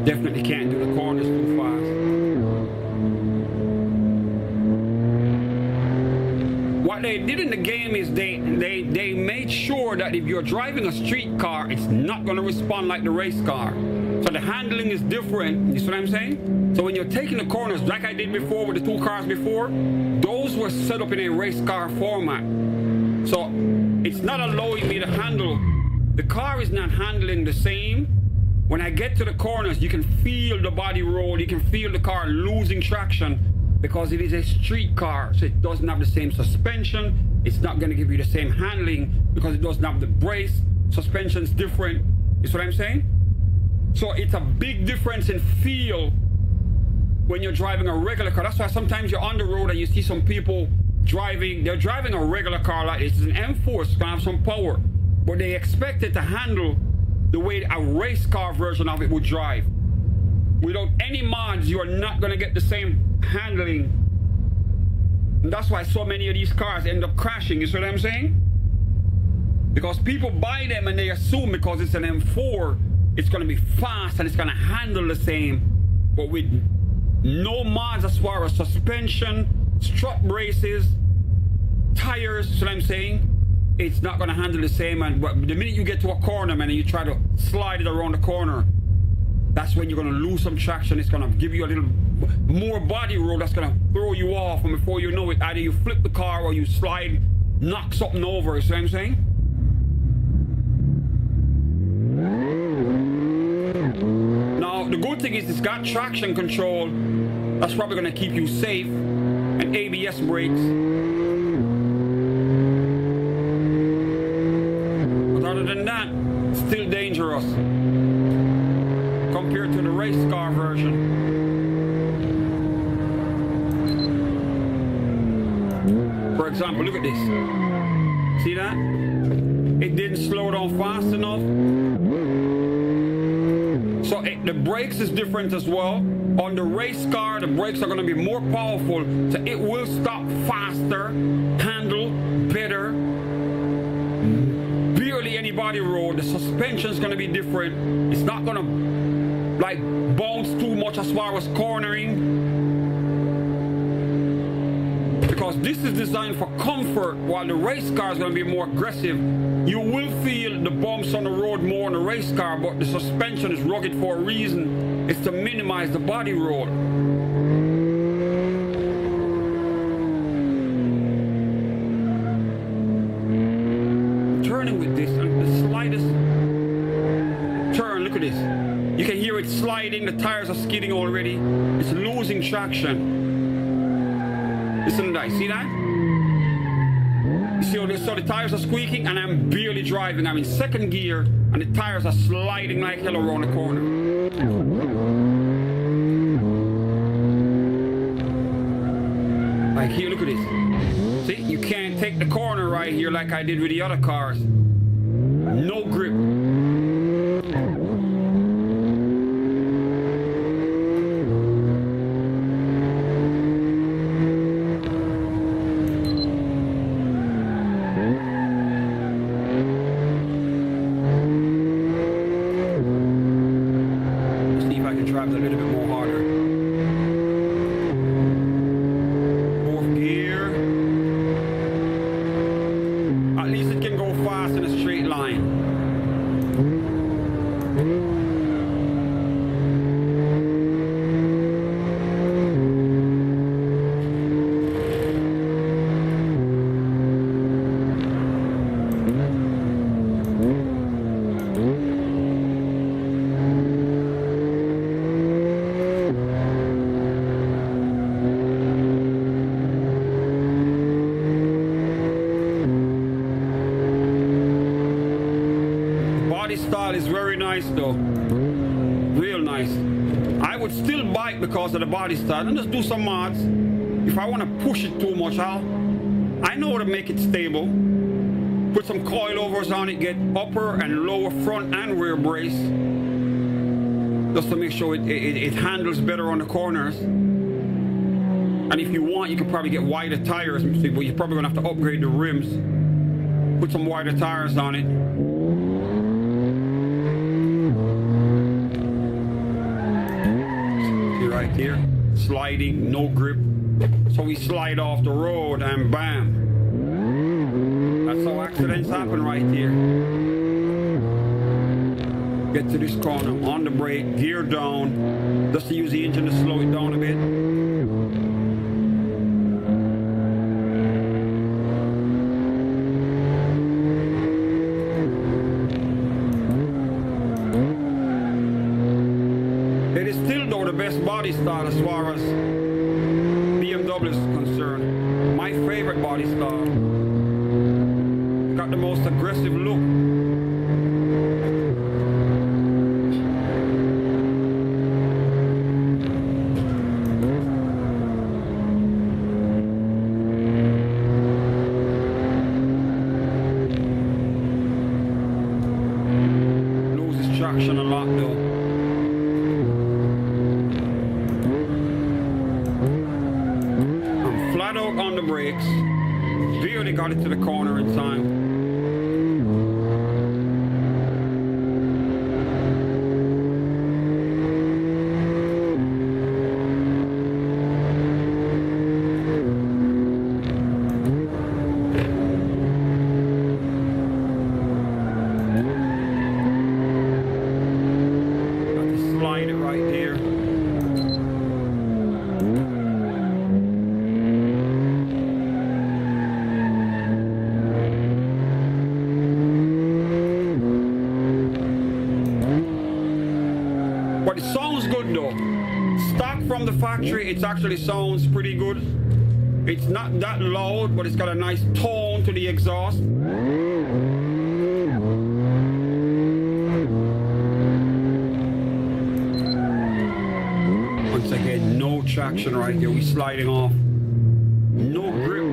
Definitely can't do the corners too fast. What they did in the game is they made sure that if you're driving a street car, it's not going to respond like the race car. So the handling is different. You see what I'm saying? So when you're taking the corners, like I did before with the two cars before, those were set up in a race car format. So it's not allowing me to handle. The car is not handling the same. When I get to the corners, you can feel the body roll. You can feel the car losing traction because it is a street car, so it doesn't have the same suspension. It's not going to give you the same handling because it doesn't have the brace. Suspension's different. You see what I'm saying? So it's a big difference in feel when you're driving a regular car. That's why sometimes you're on the road and you see some people driving. They're driving a regular car like this. It's an M4. It's going to have some power, but they expect it to handle the way a race car version of it would drive. Without any mods, you are not going to get the same handling. And that's why so many of these cars end up crashing. You see what I'm saying? Because people buy them and they assume because it's an M4, it's going to be fast and it's going to handle the same. But with no mods as far as suspension, strut braces, tires, you see what I'm saying? It's not going to handle the same. And the minute you get to a corner, man, and you try to slide it around the corner, that's when you're going to lose some traction. It's going to give you a little more body roll that's going to throw you off. And before you know it, either you flip the car or you slide, knock something over. You see what I'm saying? Now, the good thing is it's got traction control. That's probably going to keep you safe. And ABS brakes. Other than that, still dangerous compared to the race car version. For example, look at this. See that? It didn't slow down fast enough. So the brakes is different as well. On the race car, the brakes are going to be more powerful, so it will stop faster, handle better. Barely any body roll. The suspension is going to be different. It's not going to like bounce too much as far as cornering, because this is designed for comfort, while the race car is going to be more aggressive. You will feel the bumps on the road more on the race car, but the suspension is rugged for a reason. It's to minimize the body roll. Turning with this, and the slightest turn, look at this. You can hear it sliding, the tires are skidding already. It's losing traction. Listen to that, see that? You see how so the tires are squeaking and I'm barely driving. I'm in second gear and the tires are sliding like hell around the corner. Like here, look at this. See, you can't take the corner right here like I did with the other cars. No grip. Is very nice though, real nice. I would still bike because of the body style and just do some mods. If I want to push it too much, I know how to make it stable. Put some coilovers on it, get upper and lower front and rear brace, just to make sure it handles better on the corners. And if you want, you could probably get wider tires, but you're probably gonna have to upgrade the rims. Put some wider tires on it. Right here, sliding, no grip, so we slide off the road and bam. That's how accidents happen right here. Get to this corner, on the brake, gear down, just to use the engine to slow it down a bit. It is still though the best body style as far as BMW body style. Got the most aggressive look. Loses traction a lot though. I'm flat out on the brakes. Barely got it to the corner in time. But it sounds good though. Stock from the factory, it actually sounds pretty good. It's not that loud, but it's got a nice tone to the exhaust. Once again, no traction right here. We're sliding off. No grip.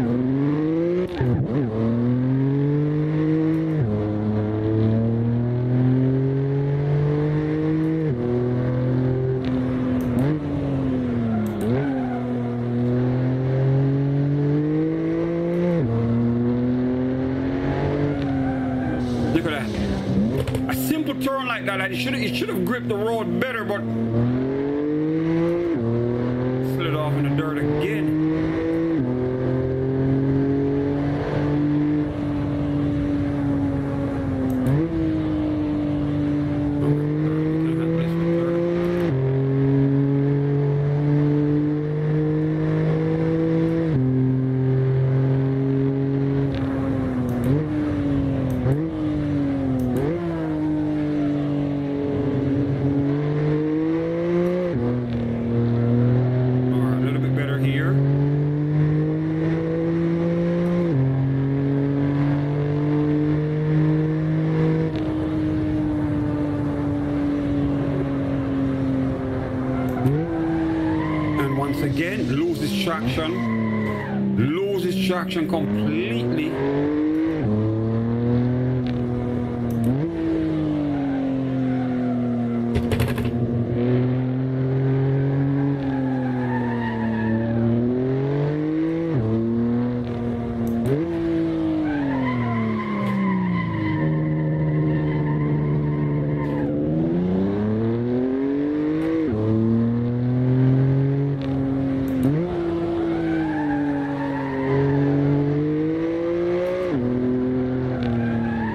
Look at that. A simple turn like that, it should have gripped the road better, but slid off in the dirt again. Again, loses traction completely.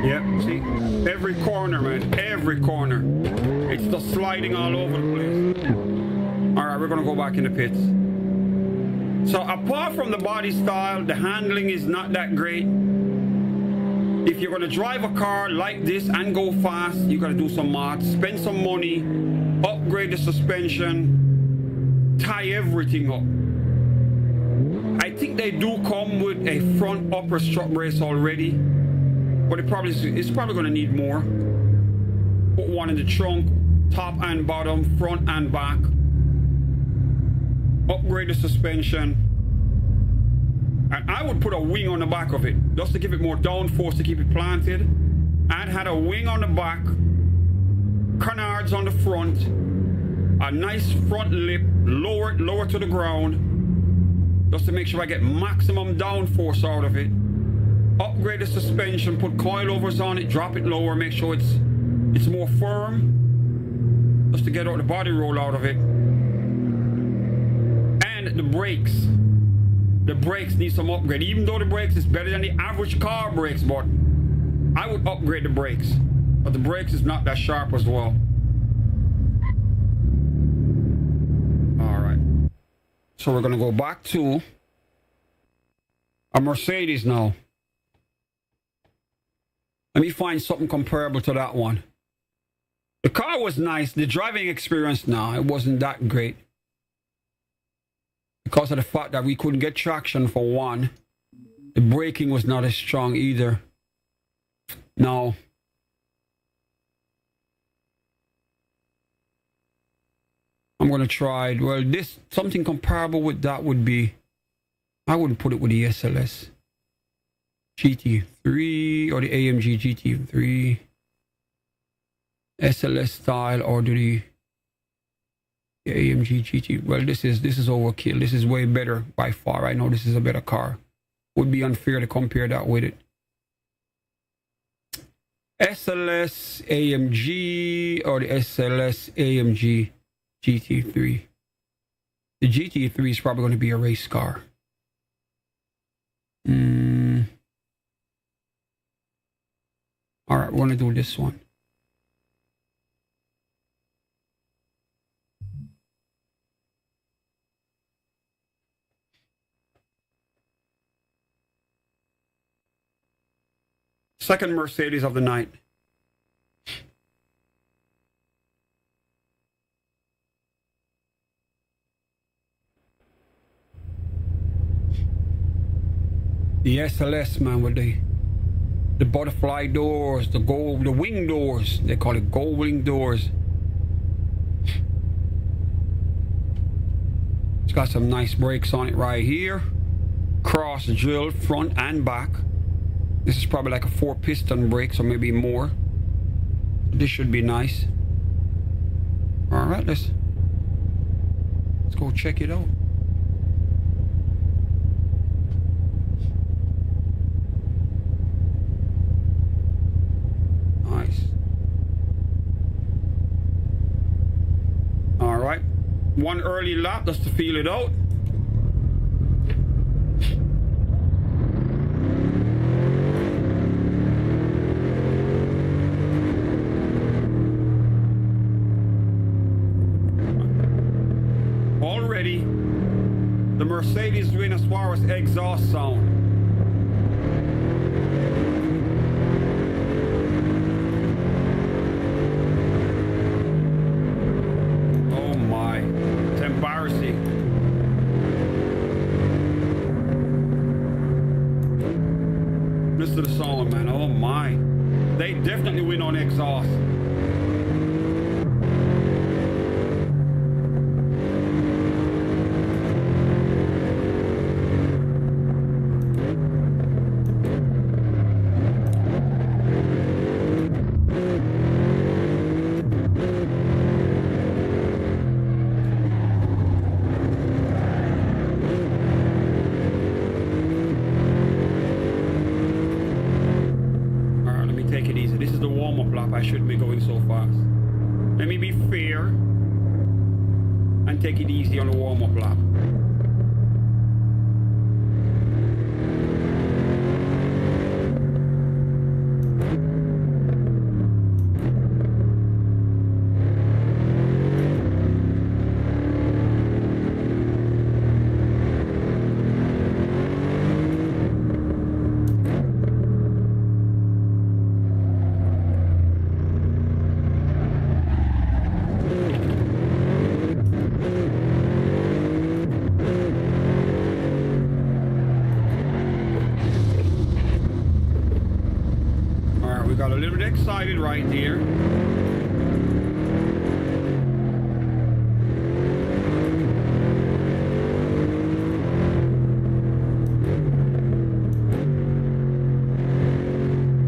Yep, see, every corner, man, every corner. It's just sliding all over the place. All right, we're gonna go back in the pits. So apart from the body style, the handling is not that great. If you're gonna drive a car like this and go fast, you gotta do some mods, spend some money, upgrade the suspension, tie everything up. I think they do come with a front upper strut brace already, but it's probably going to need more. Put one in the trunk, top and bottom, front and back. Upgrade the suspension, and I would put a wing on the back of it just to give it more downforce to keep it planted. I'd had a wing on the back, canards on the front, a nice front lip, lower to the ground, just to make sure I get maximum downforce out of it. Upgrade the suspension, put coilovers on it, drop it lower, make sure it's more firm, just to get out the body roll out of it. And the brakes need some upgrade. Even though the brakes is better than the average car brakes, but I would upgrade the brakes. But the brakes is not that sharp as well. All right. So we're gonna go back to a Mercedes now. Let me find something comparable to that one. The car was nice. The driving experience, no, it wasn't that great. Because of the fact that we couldn't get traction for one. The braking was not as strong either. No. I'm going to try it. Well, this, something comparable with that would be, I wouldn't put it with the SLS GT3 or the AMG GT3 SLS style, or the AMG GT. Well, this is overkill. This is way better by far. I know this is a better car. Would be unfair to compare that with it. SLS AMG or the SLS AMG GT3. The GT3 is probably going to be a race car. All right, we're going to do this one. Second Mercedes of the night. The SLS, man, with the butterfly doors, the wing doors. They call it gold wing doors. It's got some nice brakes on it right here. Cross drill front and back. This is probably like a 4-piston brake, so maybe more. This should be nice. All right, let's go check it out. Nice. All right, one early lap just to feel it out. Already, the Mercedes win as far as exhaust sound. Oh my, it's embarrassing. Listen to the sound, man. Oh my, they definitely win on exhaust. I shouldn't be going so fast. Let me be fair and take it easy on the warm-up lap. Got a little bit excited right here.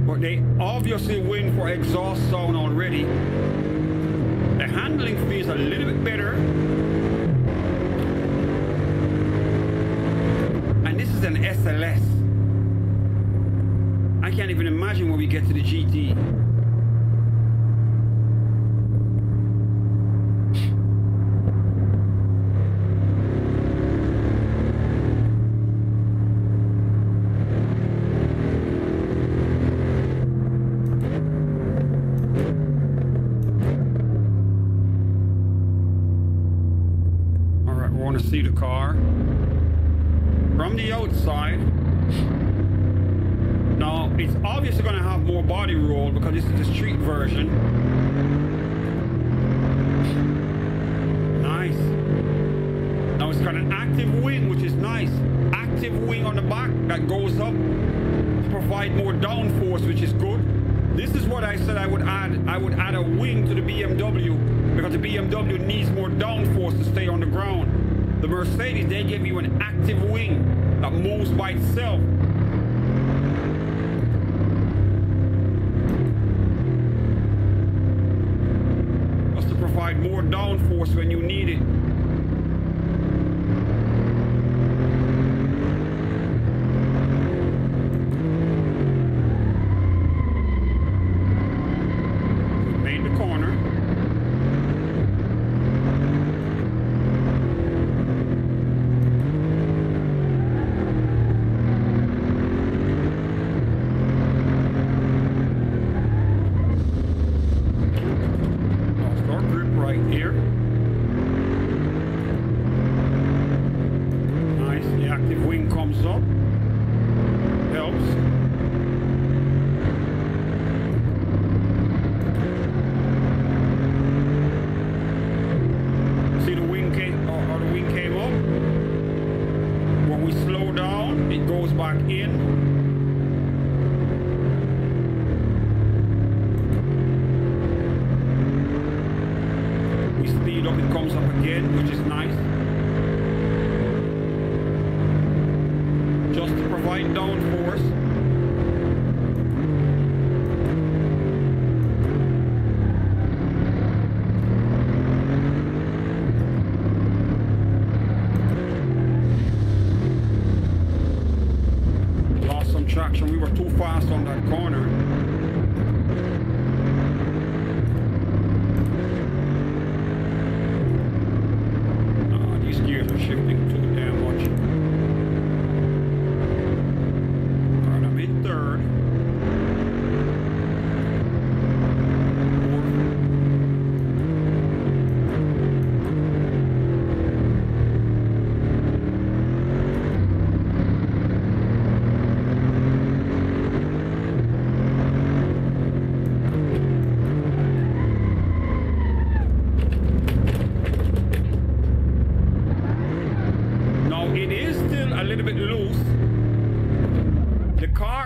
But they obviously win for exhaust sound already. The handling feels a little bit better. And this is an SLS. I can't even imagine when we get to the GT. All right, we want to see the car from the outside. Now, it's obviously going to have more body roll because this is the street version. Nice. Now, it's got an active wing, which is nice. Active active wing on the back that goes up to provide more downforce, which is good. This is what I said I would add. I would add a wing to the BMW because the BMW needs more downforce to stay on the ground. The Mercedes, they give you an active wing that moves by itself. Just to provide more downforce when you need it. We were too fast on that corner. These gears are shifting too damn much. Alright, I'm in third.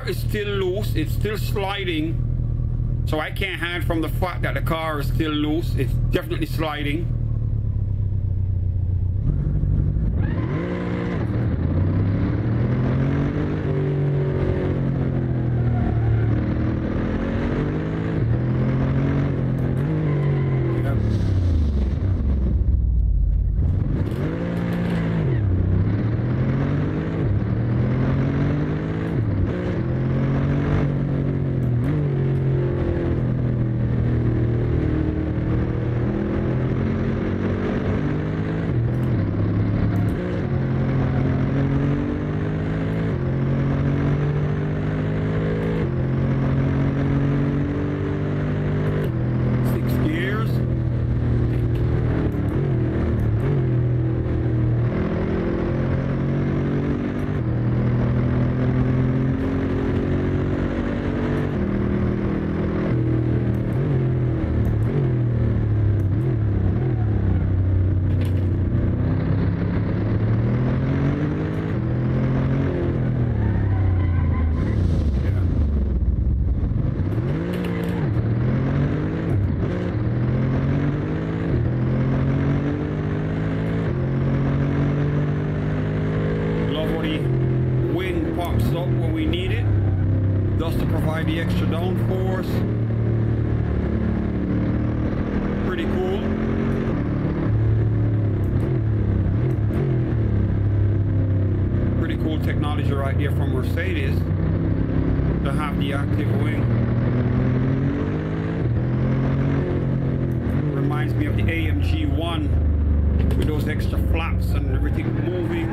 Is still loose, it's still sliding, so I can't hide from the fact that the car is still loose. It's definitely sliding. The extra downforce. Pretty cool. Pretty cool technology right there from Mercedes to have the active wing. Reminds me of the AMG 1 with those extra flaps and everything moving.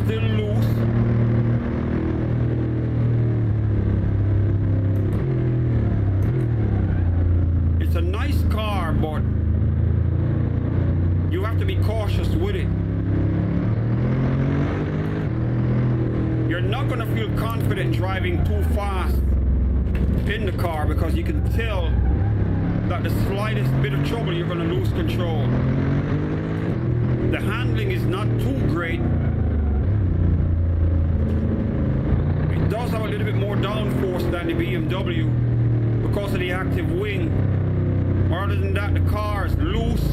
still loose. It's a nice car, but you have to be cautious with it. You're not going to feel confident driving too fast in the car because you can tell that the slightest bit of trouble you're going to lose control. The handling is not too great. It does have a little bit more downforce than the BMW because of the active wing. Other than that, the car is loose.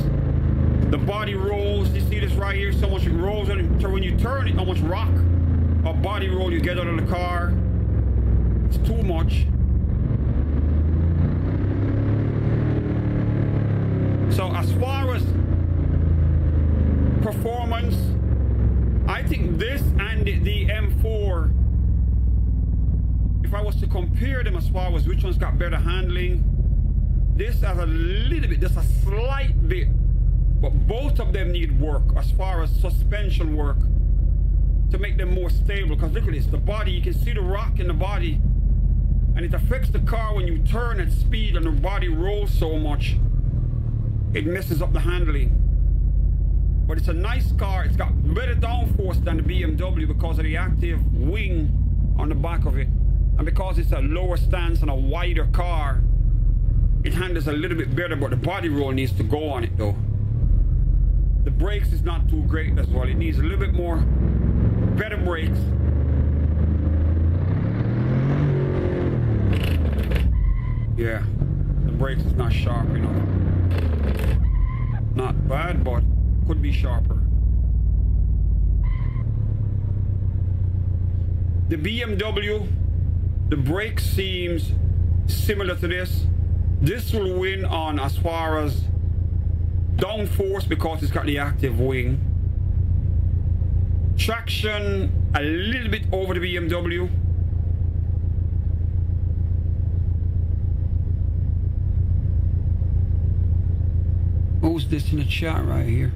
The body rolls. You see this right here? So much it rolls. And when you turn it, how much rock or body roll you get out of the car. It's too much. So as far as performance, I think this and the M4, if I was to compare them as far as which one's got better handling, this has a little bit, just a slight bit, but both of them need work as far as suspension work to make them more stable. Because look at this, the body, you can see the rock in the body, and it affects the car when you turn at speed and the body rolls so much. It messes up the handling. But it's a nice car. It's got better downforce than the BMW because of the active wing on the back of it. And because it's a lower stance and a wider car, it handles a little bit better, but the body roll needs to go on it though. The brakes is not too great as well. It needs a little bit more, better brakes. Yeah, the brakes is not sharp enough. Not bad, but could be sharper. The BMW, the brake seems similar to this. This will win on as far as downforce because it's got the active wing. Traction a little bit over the BMW. Who's this in the chat right here?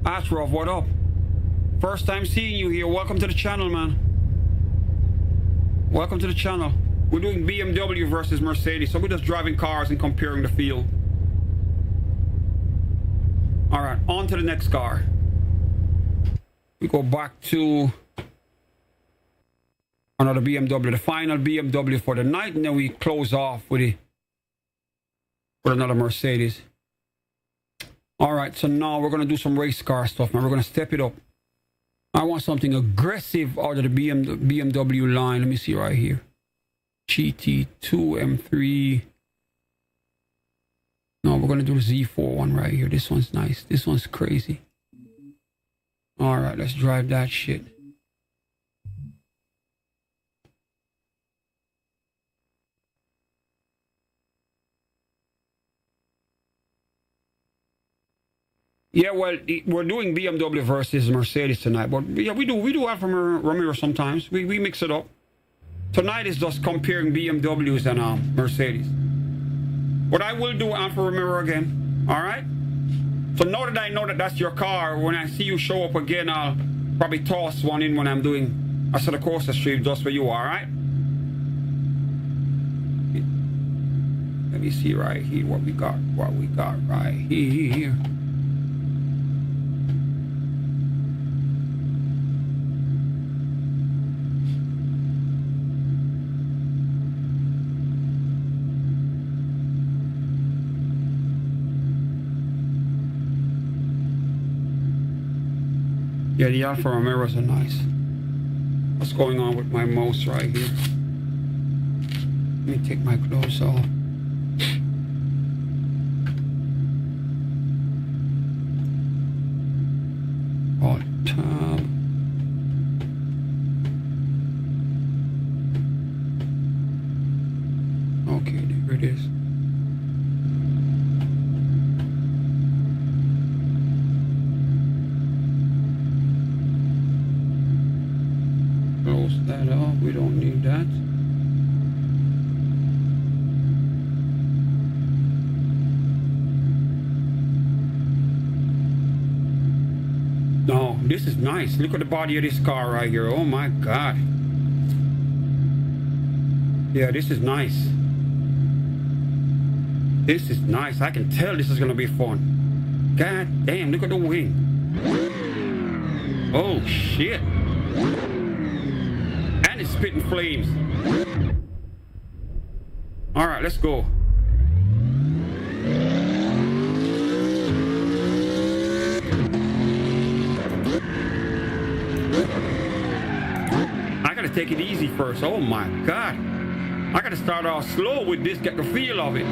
Ashraf, what up? First time seeing you here. Welcome to the channel, man. Welcome to the channel. We're doing BMW versus Mercedes, so we're just driving cars and comparing the feel. All right, on to the next car. We go back to another BMW, the final BMW for the night, and then we close off with another Mercedes. All right, so now we're going to do some race car stuff, man. We're going to step it up. I want something aggressive out of the BMW line. Let me see right here. GT2 M3. No, we're going to do the Z4 one right here. This one's nice. This one's crazy. All right, let's drive that shit. Yeah, well, we're doing BMW versus Mercedes tonight, but yeah, we do Alfa Romeo sometimes. We mix it up. Tonight is just comparing BMWs and Mercedes. But I will do Alfa Romeo again. All right. So now that I know that that's your car, when I see you show up again, I'll probably toss one in when I'm doing Assetto Corsa stream just for you. All right. Let me see right here what we got. What we got right here. Yeah, the Alfa Romeos are nice. What's going on with my mouse right here? Let me take my clothes off. Alt tab. Okay, there it is. Close that off. We don't need that. No, this is nice. Look at the body of this car right here. Oh my God. Yeah, this is nice. This is nice. I can tell this is gonna be fun. God damn, look at the wing. Oh shit. And it's spitting flames. All right, let's go. I gotta take it easy first. Oh my God. I gotta start off slow with this, get the feel of it.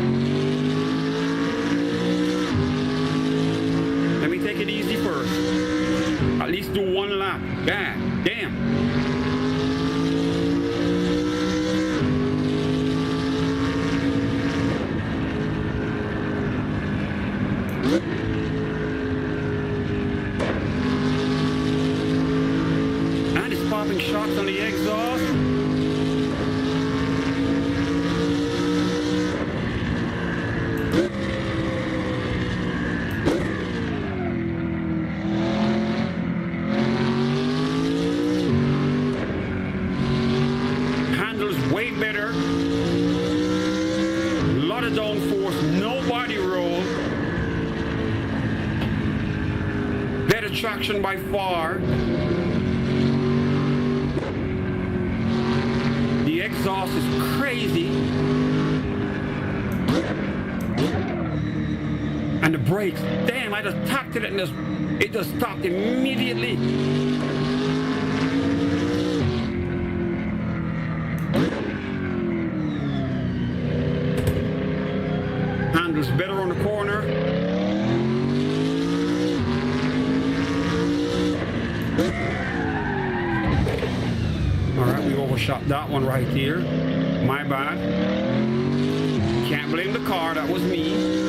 Let me take it easy first. At least do one lap. God damn. And it's popping shots on the exhaust. Way better. A lot of downforce, no body roll. Better traction by far. The exhaust is crazy. And the brakes, damn, I just tapped it and it just stopped immediately. Handles better on the corner. All right, we overshot that one right here. My bad. Can't blame the car, that was me.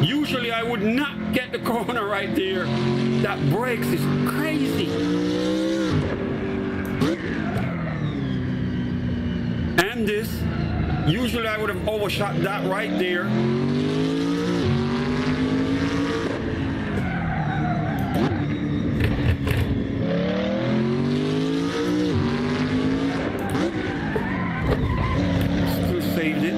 Usually I would not get the corner right there. That brakes is crazy. And this, usually I would have overshot that right there. Still saved it.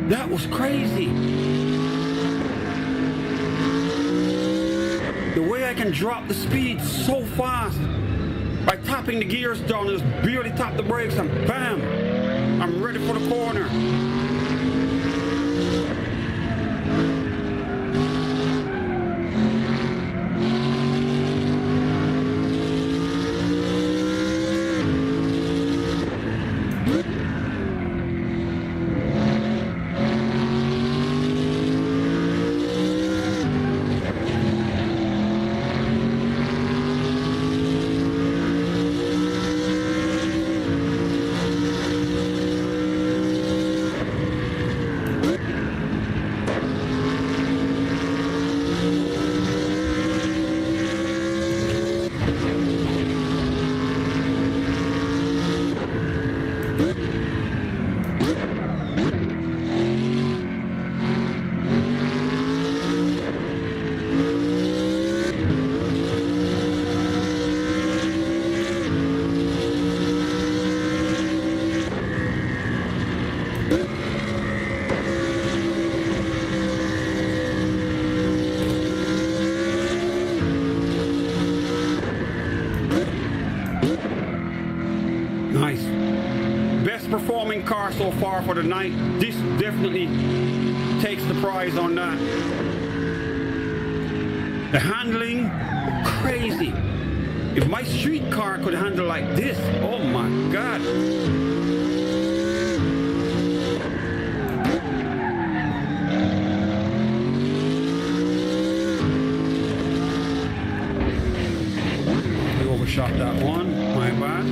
That was crazy. The way I can drop the speed so fast by tapping the gears down, just barely tap the brakes and bam. I'm ready for the corner. Nice. Best performing car so far for the night. This definitely takes the prize on that. The handling, crazy. If my street car could handle like this, oh my God. We overshot that one, my bad.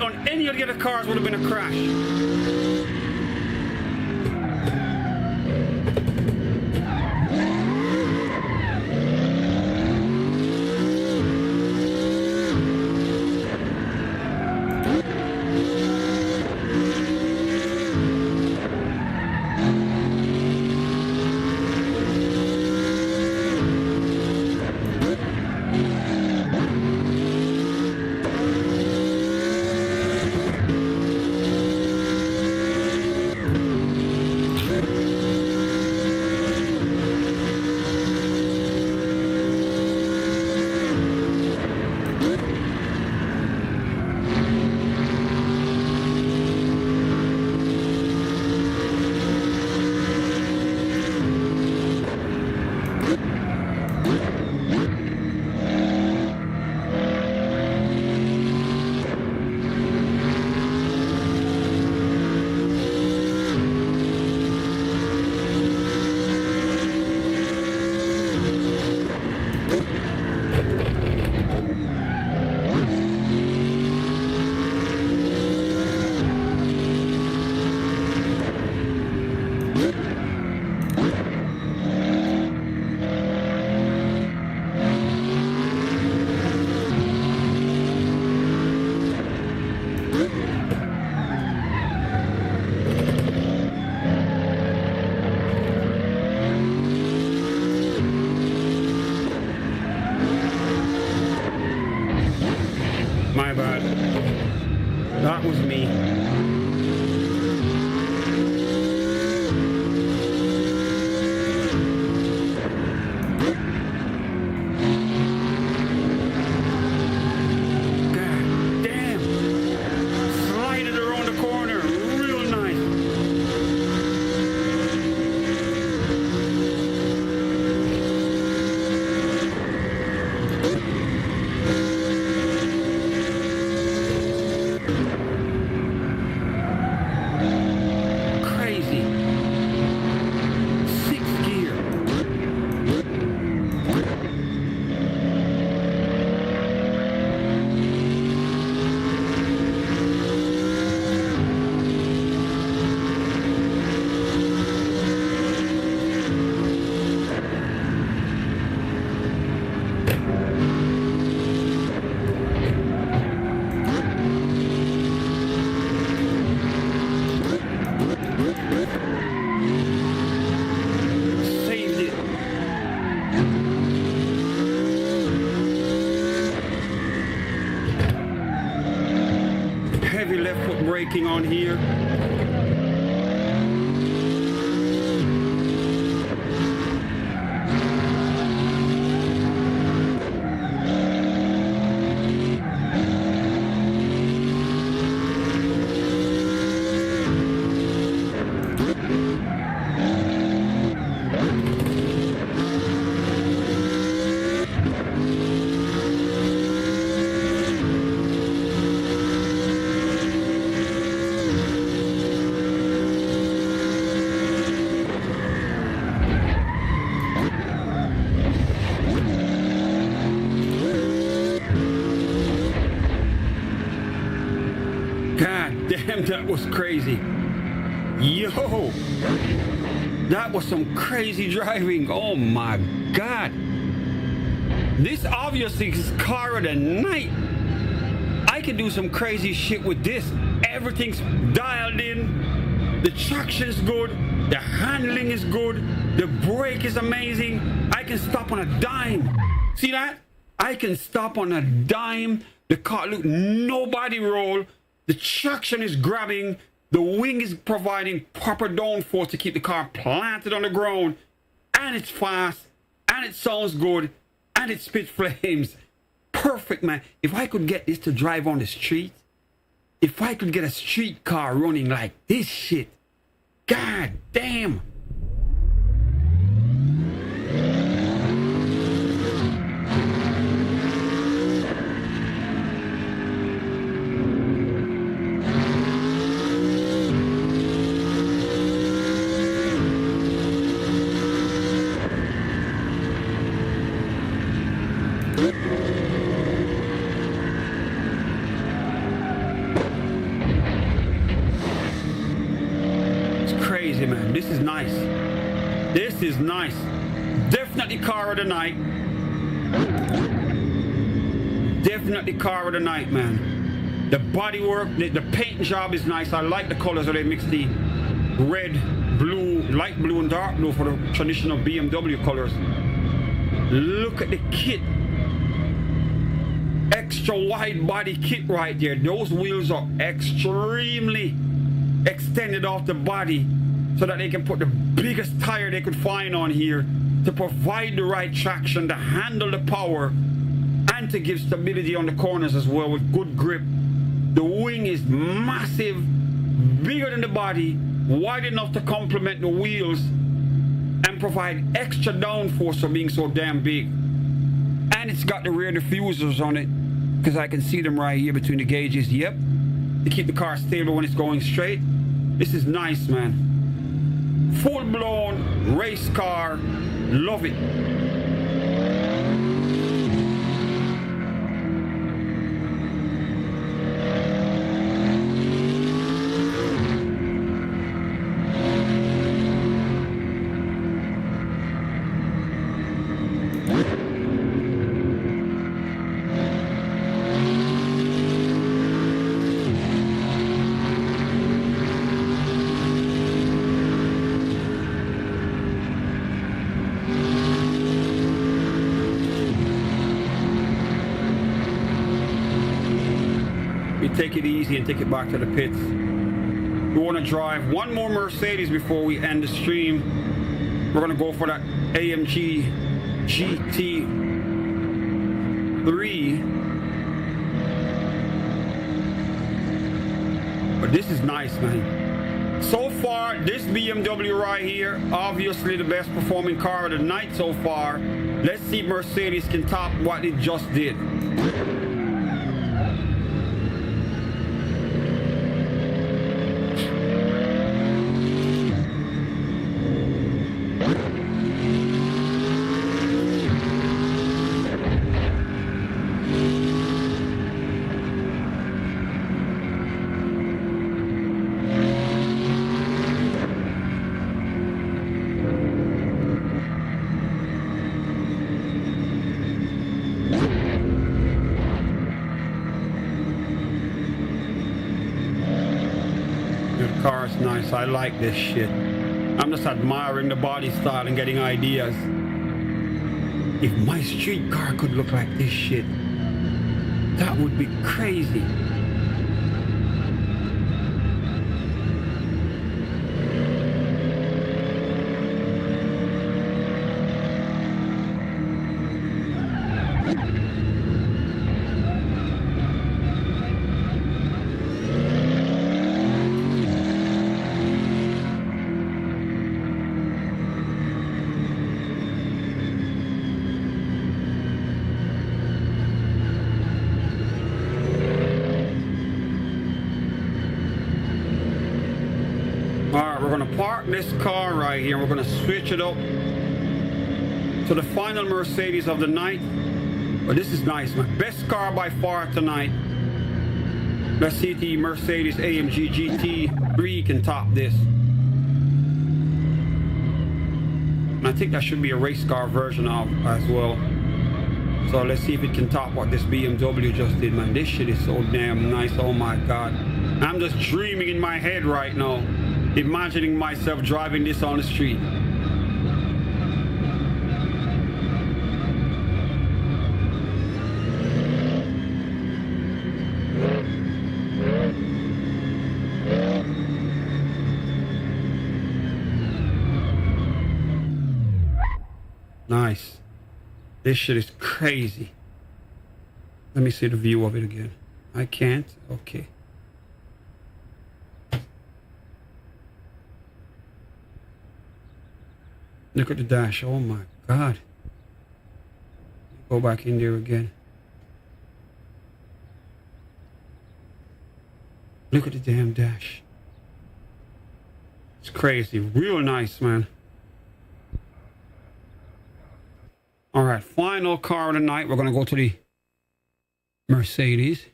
On any of the other cars would have been a crash. braking on here. God damn, that was crazy. Yo, that was some crazy driving. Oh my God. This obviously is car of the night. I can do some crazy shit with this. Everything's dialed in. The traction is good. The handling is good. The brake is amazing. I can stop on a dime. See that? I can stop on a dime. The car, look, no body roll. The traction is grabbing. The wing is providing proper downforce to keep the car planted on the ground. And it's fast. And it sounds good. And it spits flames. Perfect, man. If I could get this to drive on the street. If I could get a street car running like this shit. God damn. Crazy, man. This is nice. This is nice. Definitely car of the night. Definitely car of the night, man. The body work, the paint job is nice. I like the colors that they mix the red, blue, light blue and dark blue for the traditional BMW colors. Look at the kit. Extra wide body kit right there. Those wheels are extremely extended off the body so that they can put the biggest tire they could find on here to provide the right traction, to handle the power, and to give stability on the corners as well with good grip. The wing is massive, bigger than the body, wide enough to complement the wheels and provide extra downforce for being so damn big. And it's got the rear diffusers on it because I can see them right here between the gauges. Yep, to keep the car stable when it's going straight. This is nice, man. Full-blown race car. Love it. Take it easy and take it back to the pits. We want to drive one more Mercedes before we end the stream. We're going to go for that AMG GT3. But this is nice, man. So far, this BMW right here, obviously the best performing car of the night so far. Let's see if Mercedes can top what it just did. Car's nice. I like this shit. I'm just admiring the body style and getting ideas. If my street car could look like this shit, that would be crazy. park this car right here. We're gonna switch it up to the final Mercedes of the night. But this is nice, man. Best car by far tonight. Let's see if the Mercedes AMG GT3 can top this. And I think that should be a race car version of as well. So let's see if it can top what this BMW just did, man. This shit is so damn nice. Oh my God. I'm just dreaming in my head right now, imagining myself driving this on the street. Nice. This shit is crazy. Let me see the view of it again. I can't. Okay. Look at the dash. Oh my God. Go back in there again. Look at the damn dash. It's crazy. Real nice, man. All right, final car of the night. We're going to go to the Mercedes.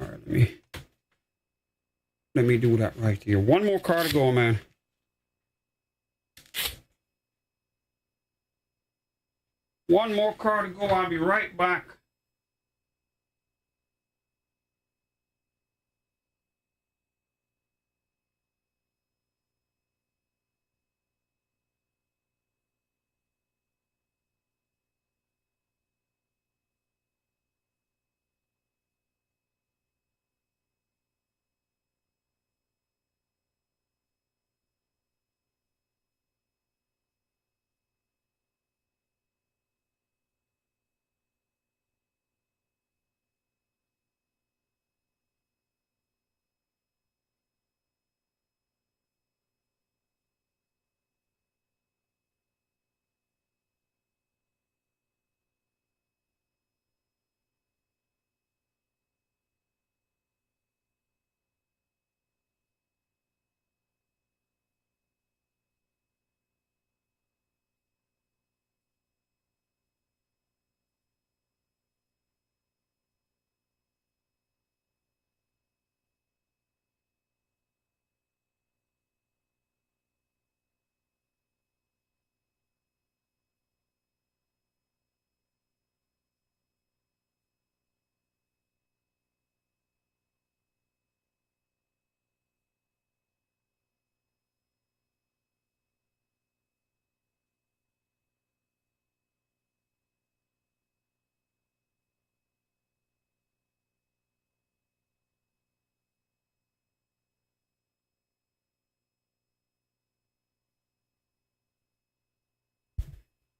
All right, let me do that right here. One more car to go, man. One more car to go. I'll be right back.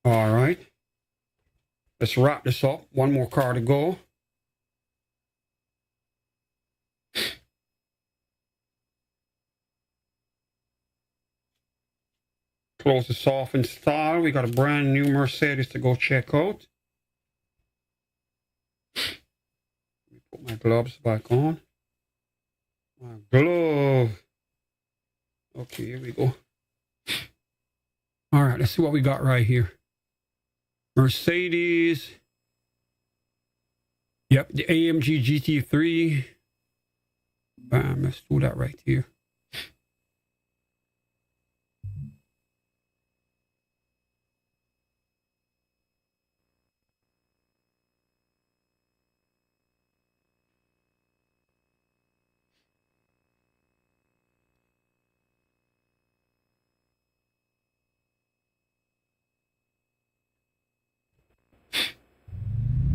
All right. Let's wrap this up. One more car to go. Close this off in style. We got a brand new Mercedes to go check out. Let me put my gloves back on. My glove. Okay, here we go. All right, let's see what we got right here. Mercedes. Yep, the AMG GT3. Bam, let's do that right here.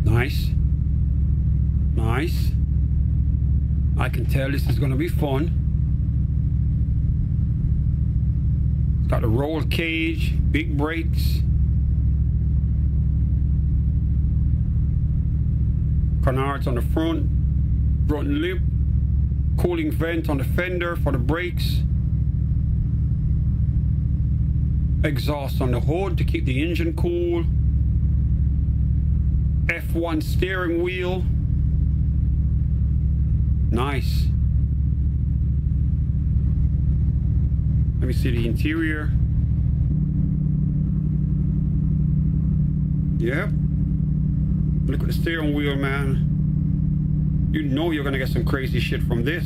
Nice. Nice. I can tell this is going to be fun. It's got a roll cage, big brakes. Canards on the front lip, cooling vent on the fender for the brakes. exhaust on the hood to keep the engine cool. F1 steering wheel. Nice. Let me see the interior. Yep. Look at the steering wheel, man. You know you're gonna get some crazy shit from this.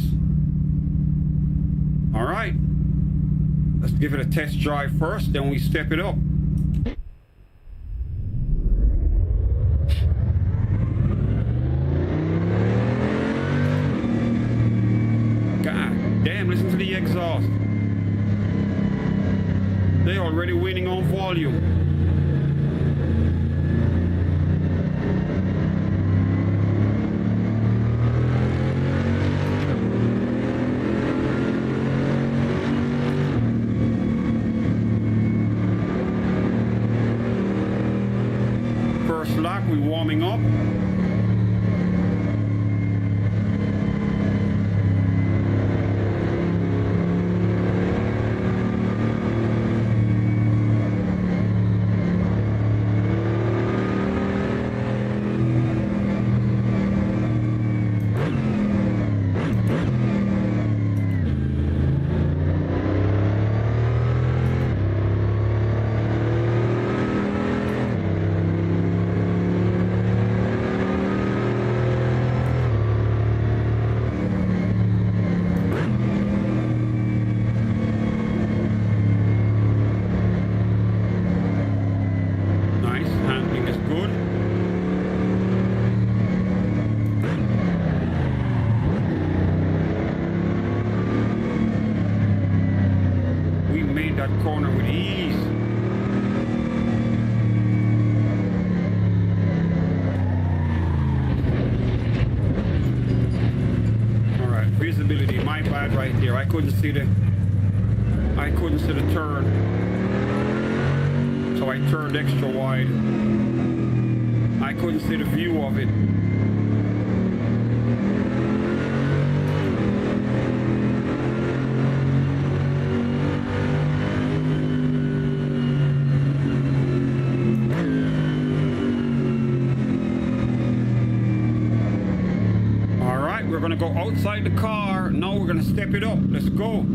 All right. Let's give it a test drive first, then we step it up. God damn, listen to the exhaust. They're already winning on volume. First lap, we're warming up. Corner with ease. All right, visibility, my bad right there. I couldn't see the turn, so I turned extra wide. I couldn't see the view of it. We're gonna go outside the car. Now we're gonna step it up. Let's go.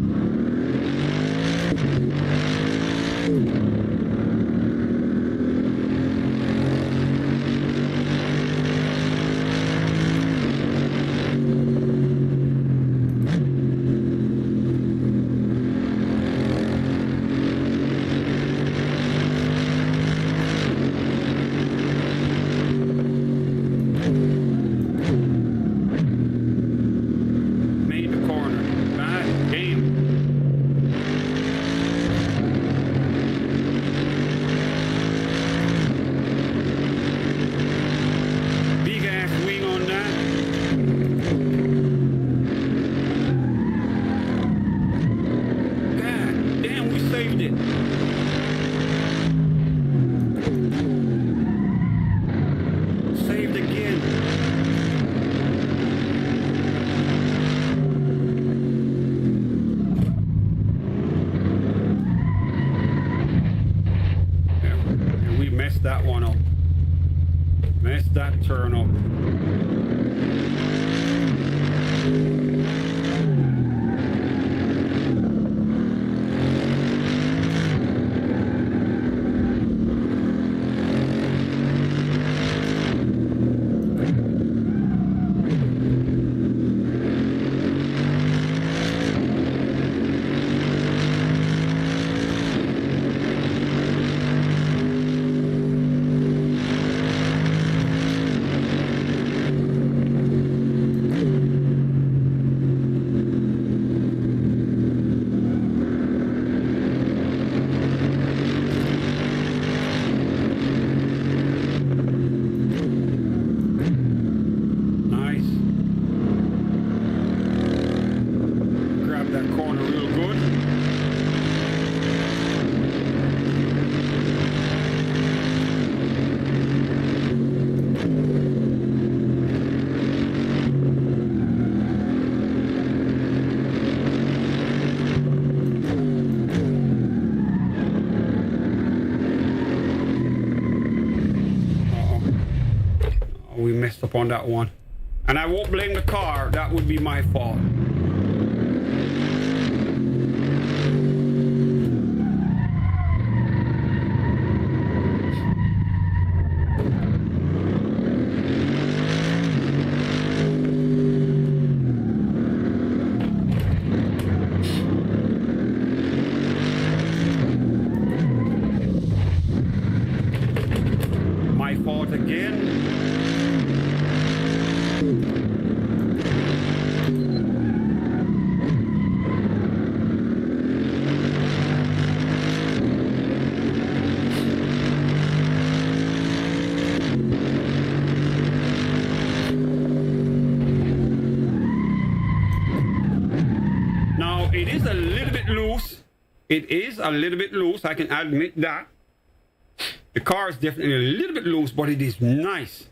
That one up. Messed that turn up. we messed up on that one. And I won't blame the car. That would be my fault. My fault again. Now, it is a little bit loose. It is a little bit loose. I can admit that. The car is definitely a little bit loose, but it is nice.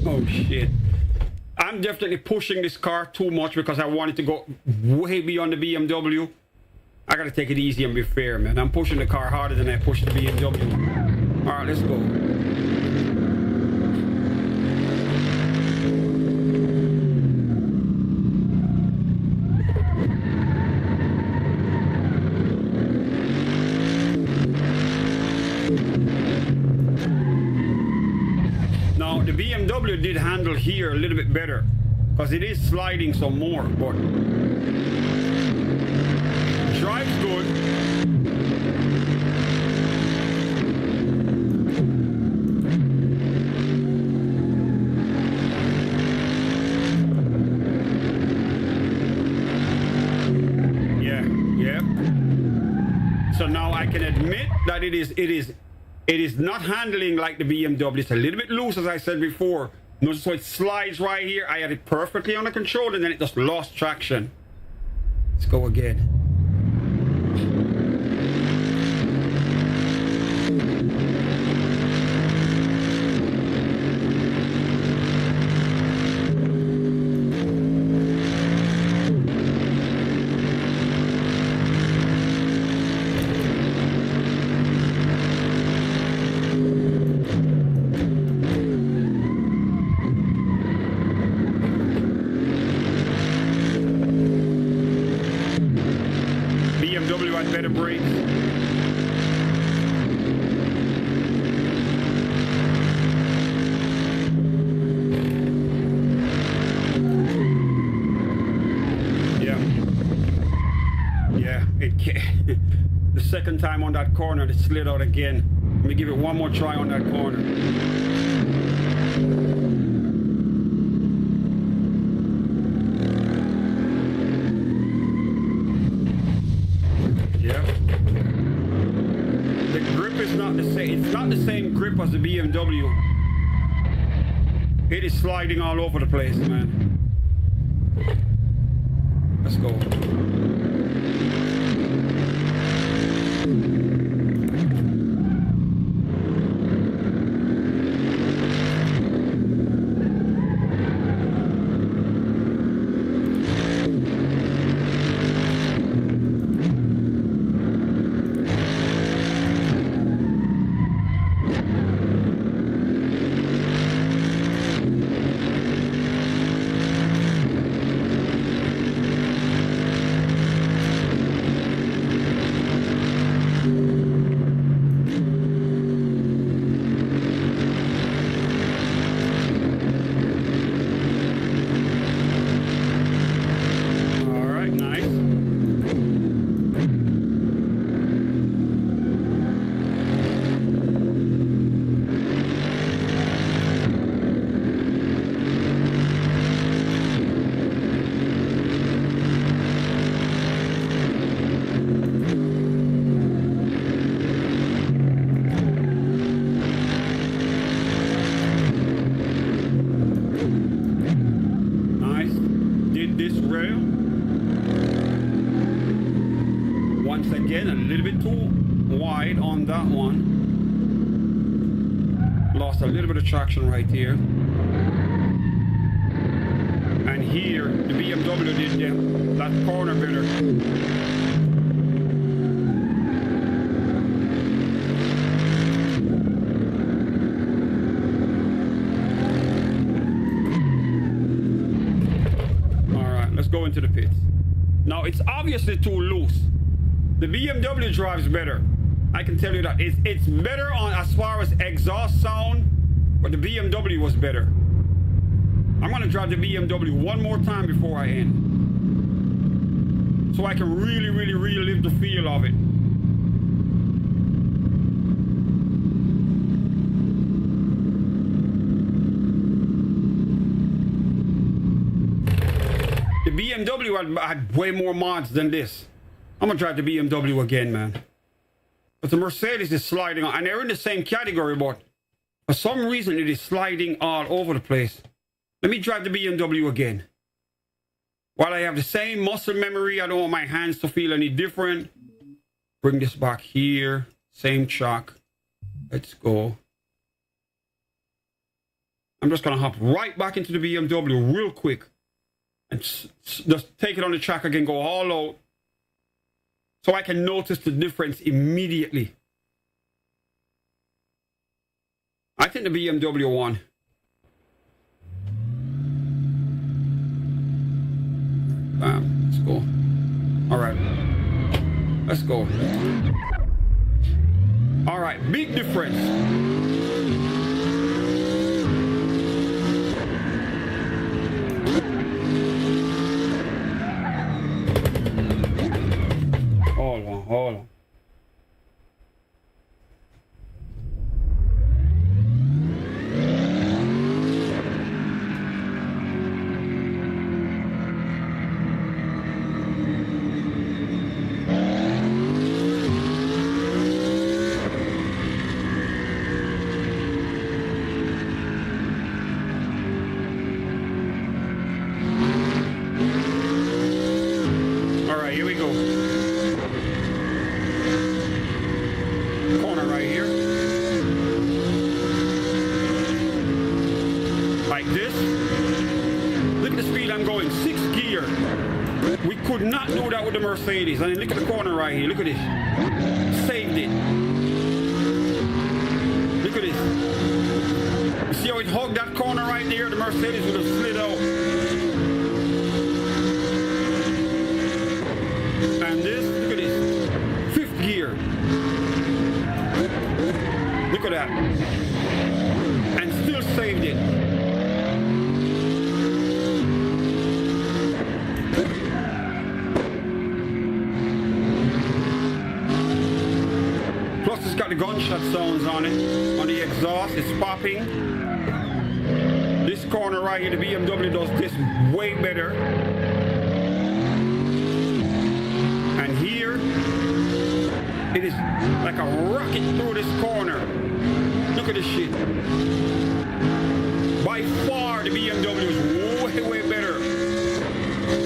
Oh shit. I'm definitely pushing this car too much because I wanted to go way beyond the BMW. I gotta take it easy and be fair, man. I'm pushing the car harder than I pushed the BMW. Alright, let's go. The BMW did handle here a little bit better because it is sliding some more, but drives good. Yeah. So now I can admit that it is not handling like the BMW. It's a little bit loose, as I said before. Notice how it slides right here. I had it perfectly under control, and then it just lost traction. Let's go again. Better brakes. Yeah, it can't. The second time on that corner, it slid out again. Let me give it one more try on that corner. It's not the same grip as the BMW. It is sliding all over the place, man. Let's go. rail. Once again, a little bit too wide on that one. Lost a little bit of traction right here. And here, the BMW did that corner better. Go into the pits. Now it's obviously too loose. The BMW drives better. I can tell you that it's better on as far as exhaust sound, but the BMW was better. I'm gonna drive the BMW one more time before I end, so I can really relive the feel of it. The BMW had way more mods than this. I'm gonna drive the BMW again, man. But the Mercedes is sliding on, and they're in the same category, but for some reason it is sliding all over the place. Let me drive the BMW again. While I have the same muscle memory, I don't want my hands to feel any different. Bring this back here. Same shock. Let's go. I'm just gonna hop right back into the BMW real quick. And just take it on the track again, go all out, so I can notice the difference immediately. I think the BMW won. Bam, let's go. All right, let's go. All right, big difference. Hold on. All right, here we go. Corner right here. Like this. Look at the speed I'm going. 6th gear. We could not do that with the Mercedes. I mean, look at the corner right here. Look at this. Saved it. Look at this. You see how it hugged that corner right there? The Mercedes would have slid out. And this, look at this. 5th gear. Look at that. And still saved it. Plus it's got the gunshot sounds on it. On the exhaust, it's popping. This corner right here, the BMW does this way better. And here, it is like a rocket through this corner. Look at this shit. By far, the BMW is way better.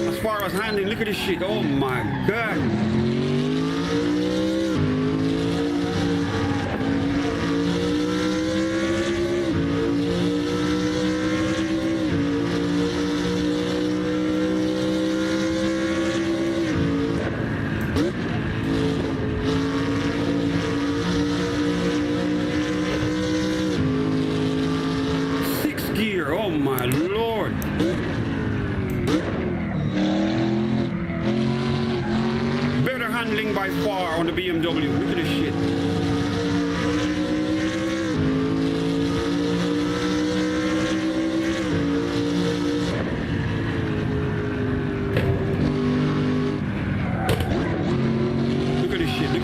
As far as handling, look at this shit. Oh my God. Oh my Lord. Better handling by far on the BMW. Look at this shit. Look at this shit. Look.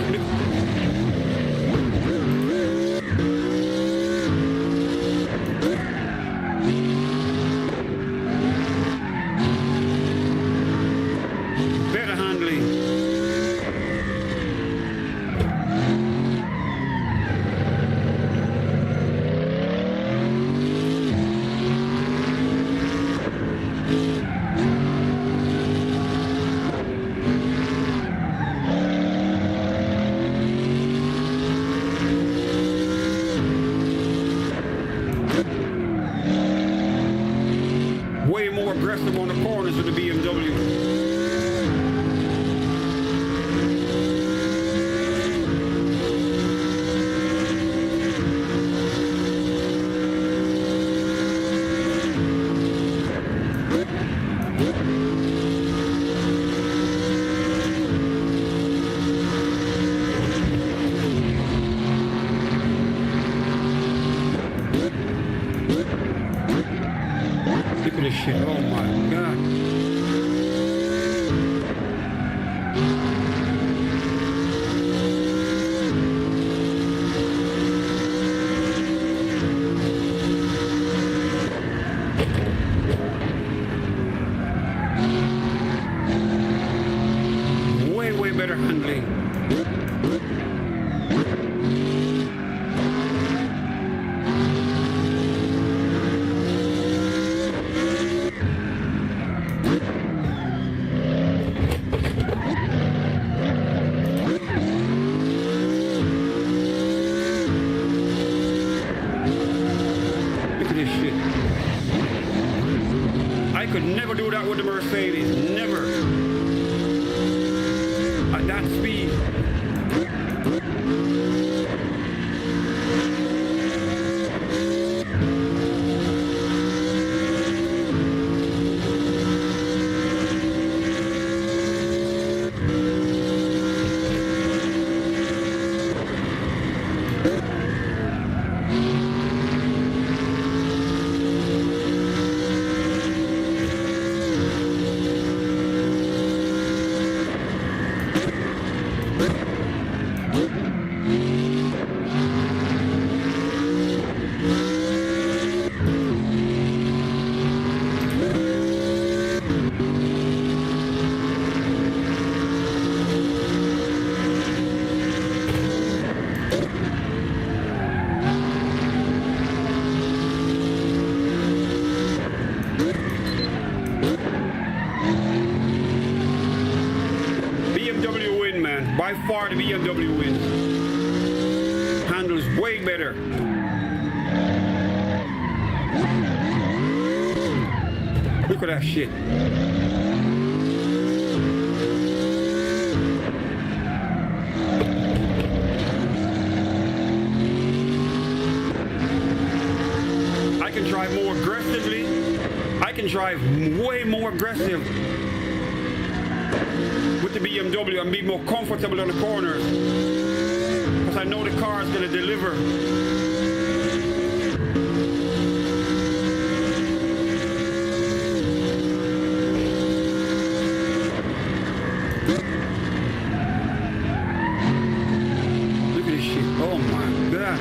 aggressive on the corners with the BMW. Look at this shit. Oh my God. Way better handling. I could never do that with the Mercedes. Never. At that speed. BMW win, man. By far the BMW wins. Handles way better. Look at that shit. I can drive more aggressively. I can drive way more aggressive with the BMW and be more comfortable on the corners because I know the car is going to deliver. Look at this shit. Oh my God.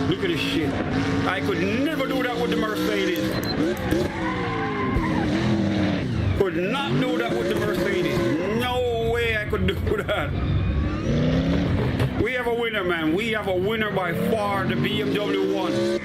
Look at this shit. I could never do that with the Mercedes. Could not do that with the Mercedes. No way I could do that. We have a winner, man. We have a winner by far. The BMW won.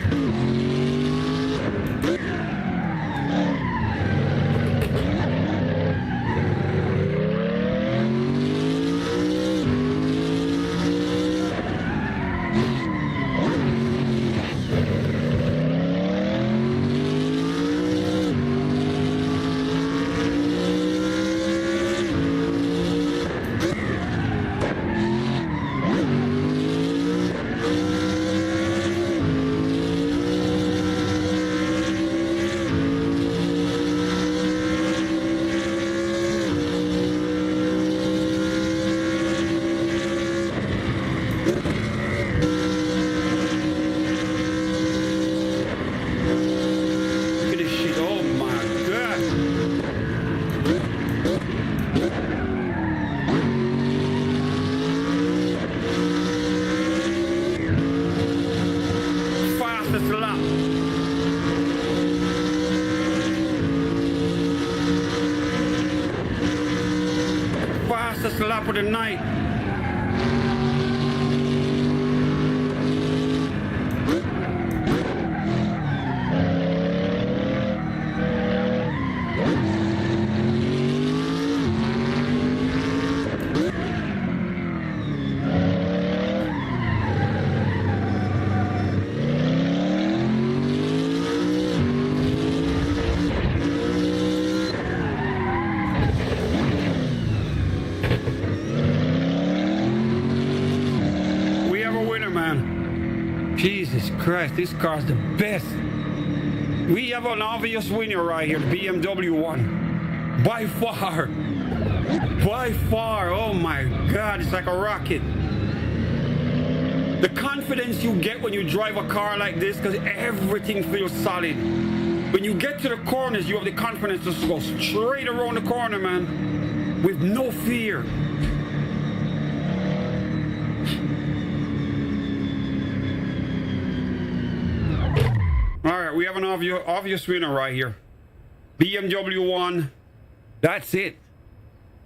First lap of the night. Jesus Christ, this car's the best. We have an obvious winner right here, the BMW one. By far. By far. Oh my God, it's like a rocket. The confidence you get when you drive a car like this, because everything feels solid. When you get to the corners, you have the confidence just to go straight around the corner, man. With no fear. All right, we have an obvious winner right here. BMW 1. That's it.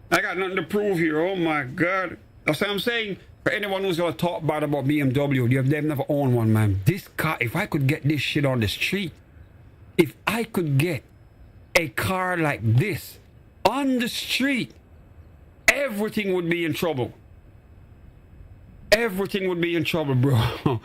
I got nothing to prove here. Oh my God. That's what I'm saying. For anyone who's gonna talk bad about BMW, they've never owned one, man. This car, if I could get this shit on the street, if I could get a car like this on the street, everything would be in trouble. Everything would be in trouble, bro.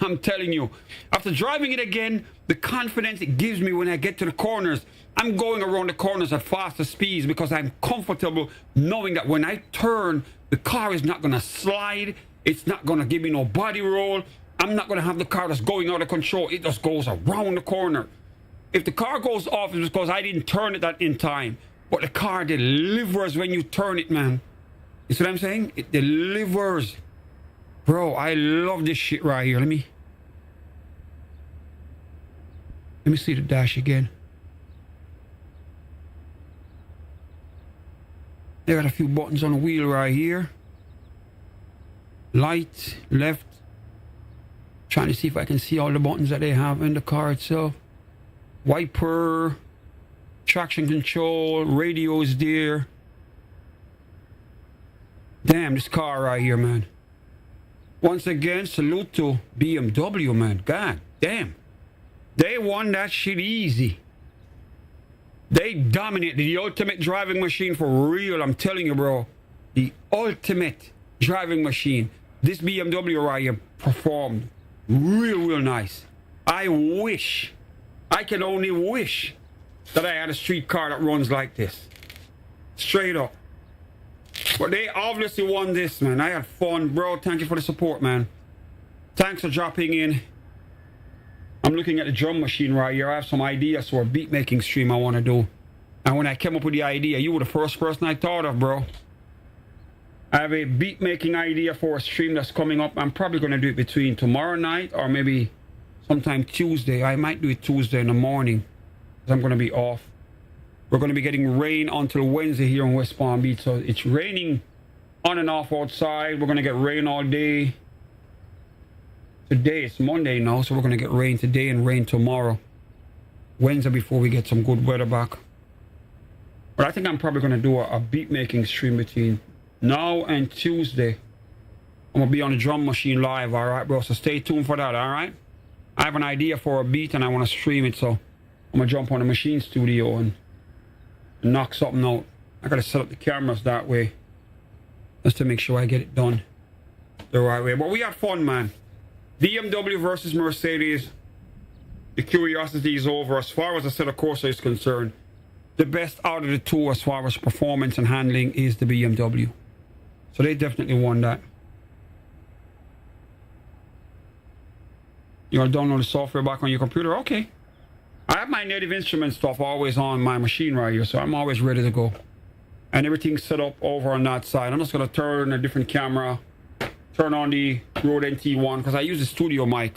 I'm telling you, after driving it again, the confidence it gives me when I get to the corners, I'm going around the corners at faster speeds because I'm comfortable knowing that when I turn, the car is not going to slide. It's not going to give me no body roll. I'm not going to have the car that's going out of control. It just goes around the corner. If the car goes off, it's because I didn't turn it that in time. But the car delivers when you turn it, man. You see what I'm saying? It delivers. Bro, I love this shit right here. Let me see the dash again. They got a few buttons on the wheel right here. Light, left. Trying to see if I can see all the buttons that they have in the car itself. Wiper, traction control, radio is there. Damn, this car right here, man. Once again, salute to BMW, man. God damn. They won that shit easy. They dominated the ultimate driving machine for real. I'm telling you, bro. The ultimate driving machine. This BMW right here performed real nice. I can only wish that I had a street car that runs like this. Straight up. But they obviously won this, man. I had fun, bro. Thank you for the support, man. Thanks for dropping in. I'm looking at the drum machine right here. I have some ideas for a beat making stream I want to do. And when I came up with the idea, you were the first person I thought of, bro. I have a beat making idea for a stream that's coming up. I'm probably going to do it between tomorrow night or maybe sometime Tuesday. I might do it Tuesday in the morning because I'm going to be off. We're going to be getting rain until Wednesday here in West Palm Beach. So it's raining on and off outside. We're going to get rain all day. Today, it's Monday now, so we're going to get rain today and rain tomorrow. Wednesday before we get some good weather back. But I think I'm probably going to do a beat making stream between now and Tuesday. I'm going to be on the drum machine live, all right, bro? So stay tuned for that, all right? I have an idea for a beat and I want to stream it, so I'm going to jump on the machine studio and knock something out. I got to set up the cameras that way just to make sure I get it done the right way. But we had fun, man. BMW versus Mercedes. The curiosity is over. As far as Assetto Corsa is concerned, the best out of the two as far as performance and handling is the BMW. So they definitely won that. You want to download the software back on your computer? Okay. I have my Native Instruments stuff always on my machine right here, so I'm always ready to go. And everything's set up over on that side. I'm just going to turn a different camera, turn on the Rode NT1, because I use the studio mic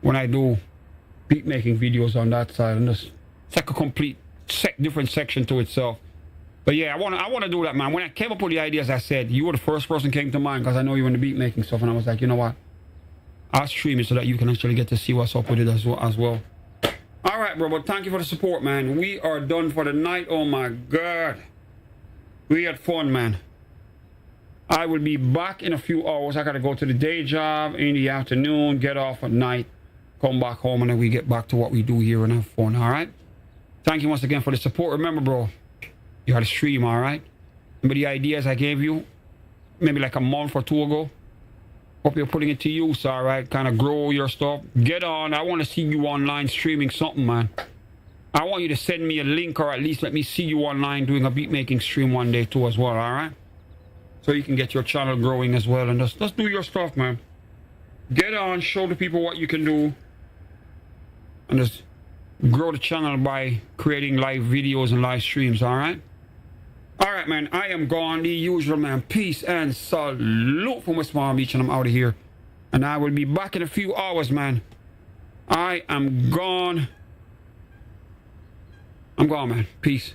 when I do beat making videos on that side. And just, it's like a complete different section to itself. But yeah, I want to do that, man. When I came up with the ideas, I said, you were the first person who came to mind because I know you in the beat making stuff. And I was like, you know what? I'll stream it so that you can actually get to see what's up with it as well. All right, bro, but thank you for the support, man. We are done for the night. Oh, my God. We had fun, man. I will be back in a few hours. I got to go to the day job in the afternoon, get off at night, come back home, and then we get back to what we do here and have fun, all right? Thank you once again for the support. Remember, bro, you got to stream, all right? Remember the ideas I gave you maybe like a month or two ago? Hope you're putting it to use, all right? Kind of grow your stuff. Get on. I want to see you online streaming something, man. I want you to send me a link, or at least let me see you online doing a beat making stream one day too as well, all right? So you can get your channel growing as well. And just do your stuff, man. Get on, show the people what you can do. And just grow the channel by creating live videos and live streams, all right? All right, man. I am gone. The usual, man. Peace and salute from West Palm Beach, and I'm out of here. And I will be back in a few hours, man. I am gone. I'm gone, man. Peace.